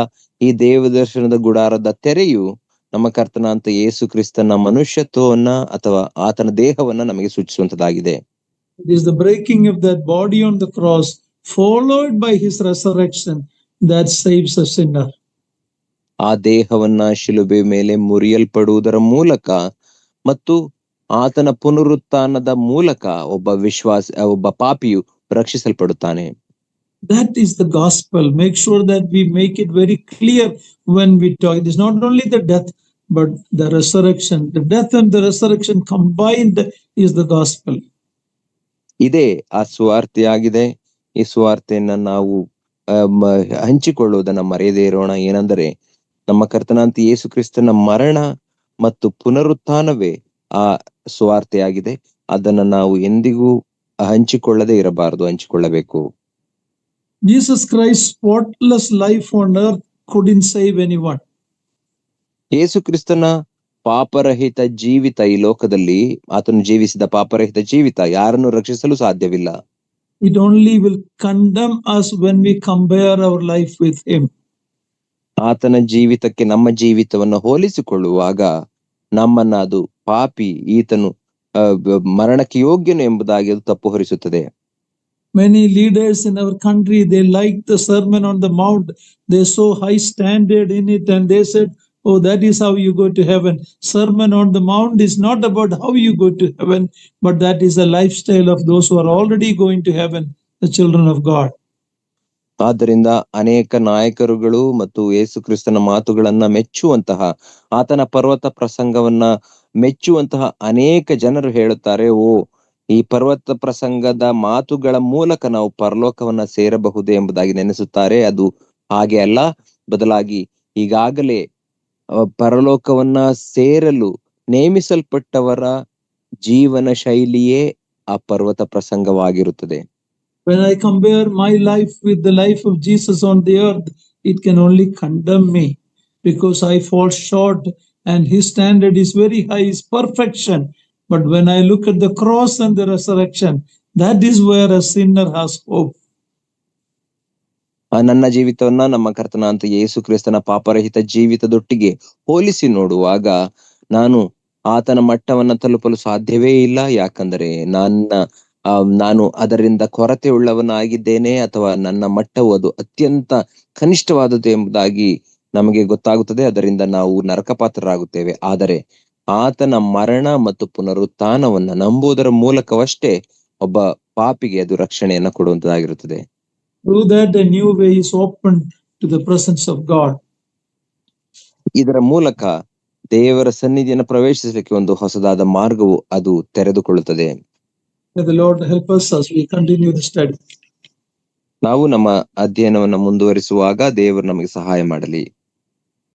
[SPEAKER 2] ಈ ದೇವದರ್ಶನದ ಗುಡಾರದ ತೆರೆಯು ನಮ್ಮ ಕರ್ತನಾದಂತ ಯೇಸು ಕ್ರಿಸ್ತನ ಮನುಷ್ಯತ್ವವನ್ನ ಅಥವಾ ಆತನ ದೇಹವನ್ನ ನಮಗೆ ಸೂಚಿಸುವಂತದ್ದಾಗಿದೆ.
[SPEAKER 1] It is the breaking of that body on the cross, followed by his resurrection, that saves a sinner.
[SPEAKER 2] ಆ ದೇಹವನ್ನ ಶಿಲುಬೆ ಮೇಲೆ ಮುರಿಯಲ್ಪಡುವುದರ ಮೂಲಕ ಮತ್ತು ಆತನ ಪುನರುತ್ಥಾನದ ಮೂಲಕ ಒಬ್ಬ ಪಾಪಿಯು ರಕ್ಷಿಸಲ್ಪಡುತ್ತಾನೆ.
[SPEAKER 1] That is the gospel. Make sure that we make it very clear when we talk. It is not only the death, but the resurrection. The death and the resurrection combined is the gospel.
[SPEAKER 2] ಇದೇ ಆ ಸುವಾರ್ತೆಯಾಗಿದೆ. ಈ ಸುವಾರ್ತೆಯನ್ನ ನಾವು ಹಂಚಿಕೊಳ್ಳುವುದನ್ನ ಮರೆಯದೇ ಇರೋಣ. ಏನೆಂದರೆ ನಮ್ಮ ಕರ್ತನಾದಂತ ಯೇಸು ಕ್ರಿಸ್ತನ ಮರಣ ಮತ್ತು ಪುನರುತ್ಥಾನವೇ ಆ ಸುವಾರ್ತೆಯಾಗಿದೆ. ಅದನ್ನ ನಾವು ಎಂದಿಗೂ ಹಂಚಿಕೊಳ್ಳದೆ ಇರಬಾರದು, ಹಂಚಿಕೊಳ್ಳಬೇಕು.
[SPEAKER 1] Jesus Christ's spotless life on earth couldn't save anyone.
[SPEAKER 2] ಯೇಸು ಕ್ರಿಸ್ತನ ಪಾಪರಹಿತ ಜೀವಿತ ಈ ಲೋಕದಲ್ಲಿ, ಆತನು ಜೀವಿಸಿದ ಪಾಪರಹಿತ ಜೀವಿತ ಯಾರನ್ನು ರಕ್ಷಿಸಲು ಸಾಧ್ಯವಿಲ್ಲ.
[SPEAKER 1] It only will condemn us when we compare our life with him.
[SPEAKER 2] ಆತನ ಜೀವಿತಕ್ಕೆ ನಮ್ಮ ಜೀವಿತವನ್ನು ಹೋಲಿಸಿಕೊಳ್ಳುವಾಗ ನಮ್ಮನ್ನ ಅದು ಪಾಪಿ, ಈತನು ಮರಣಕ್ಕೆ ಯೋಗ್ಯನು ಎಂಬುದಾಗಿ ಅದು ತಪ್ಪು ಹೊರಿಸುತ್ತದೆ.
[SPEAKER 1] Many leaders in our country, they like the Sermon on the Mount. They saw high standard in it, and they said, oh, that is how you go to heaven. Sermon on the Mount is not about how you go to heaven, but that is the lifestyle of those who are already going to heaven, the children of God.
[SPEAKER 2] ಆದ್ದರಿಂದ ಅನೇಕ ನಾಯಕರುಗಳು ಮತ್ತು ಯೇಸು ಕ್ರಿಸ್ತನ ಮಾತುಗಳನ್ನ ಮೆಚ್ಚುವಂತಹ, ಆತನ ಪರ್ವತ ಪ್ರಸಂಗವನ್ನ ಮೆಚ್ಚುವಂತಹ ಅನೇಕ ಜನರು ಹೇಳುತ್ತಾರೆ, ಓ, ಈ ಪರ್ವತ ಪ್ರಸಂಗದ ಮಾತುಗಳ ಮೂಲಕ ನಾವು ಪರಲೋಕವನ್ನ ಸೇರಬಹುದೇ ಎಂಬುದಾಗಿ ನೆನೆಸುತ್ತಾರೆ. ಅದು ಹಾಗೆ ಅಲ್ಲ, ಬದಲಾಗಿ ಈಗಾಗಲೇ ಪರಲೋಕವನ್ನ ಸೇರಲು ನೇಮಿಸಲ್ಪಟ್ಟವರ ಜೀವನ ಶೈಲಿಯೇ ಆ ಪರ್ವತ ಪ್ರಸಂಗವಾಗಿರುತ್ತದೆ.
[SPEAKER 1] When I compare my life with the life of Jesus on the earth, it can only condemn me, because I fall short and his standard is very high, is perfection. But when I look at the cross and the resurrection, that is where a sinner has hope.
[SPEAKER 2] ನನ್ನ ಜೀವಿತವನ್ನ ನಮ್ಮ ಕರ್ತನಾಂತ ಯೇಸು ಕ್ರಿಸ್ತನ ಪಾಪರಹಿತ ಜೀವಿತದೊಟ್ಟಿಗೆ ಹೋಲಿಸಿ ನೋಡುವಾಗ ನಾನು ಆತನ ಮಟ್ಟವನ್ನ ತಲುಪಲು ಸಾಧ್ಯವೇ ಇಲ್ಲ. ಯಾಕಂದರೆ ನಾನು ಅದರಿಂದ ಕೊರತೆ ಉಳ್ಳವನಾಗಿದ್ದೇನೆ, ಅಥವಾ ನನ್ನ ಮಟ್ಟವು ಅದು ಅತ್ಯಂತ ಕನಿಷ್ಠವಾದದ್ದು ಎಂಬುದಾಗಿ ನಮಗೆ ಗೊತ್ತಾಗುತ್ತದೆ. ಅದರಿಂದ ನಾವು ನರಕಪಾತ್ರರಾಗುತ್ತೇವೆ. ಆದರೆ ಆತನ ಮರಣ ಮತ್ತು ಪುನರುತ್ಥಾನವನ್ನ ನಂಬುವುದರ ಮೂಲಕವಷ್ಟೇ ಒಬ್ಬ ಪಾಪಿಗೆ ಅದು ರಕ್ಷಣೆಯನ್ನ ಕೊಡುವಂತದಾಗಿರುತ್ತದೆ.
[SPEAKER 1] Through that, a new way is opened to the presence of God.
[SPEAKER 2] ಇದರ ಮೂಲಕ ದೇವರ ಸನ್ನಿಧಿಯನ್ನು ಪ್ರವೇಶಿಸಲಿಕ್ಕೆ ಒಂದು ಹೊಸದಾದ ಮಾರ್ಗವು ಅದು ತೆರೆದುಕೊಳ್ಳುತ್ತದೆ.
[SPEAKER 1] May the Lord help us as we continue the study.
[SPEAKER 2] ನಾವು ನಮ್ಮ ಅಧ್ಯಯನವನ್ನು ಮುಂದುವರಿಸುವಾಗ ದೇವರು ನಮಗೆ ಸಹಾಯ ಮಾಡಲಿ.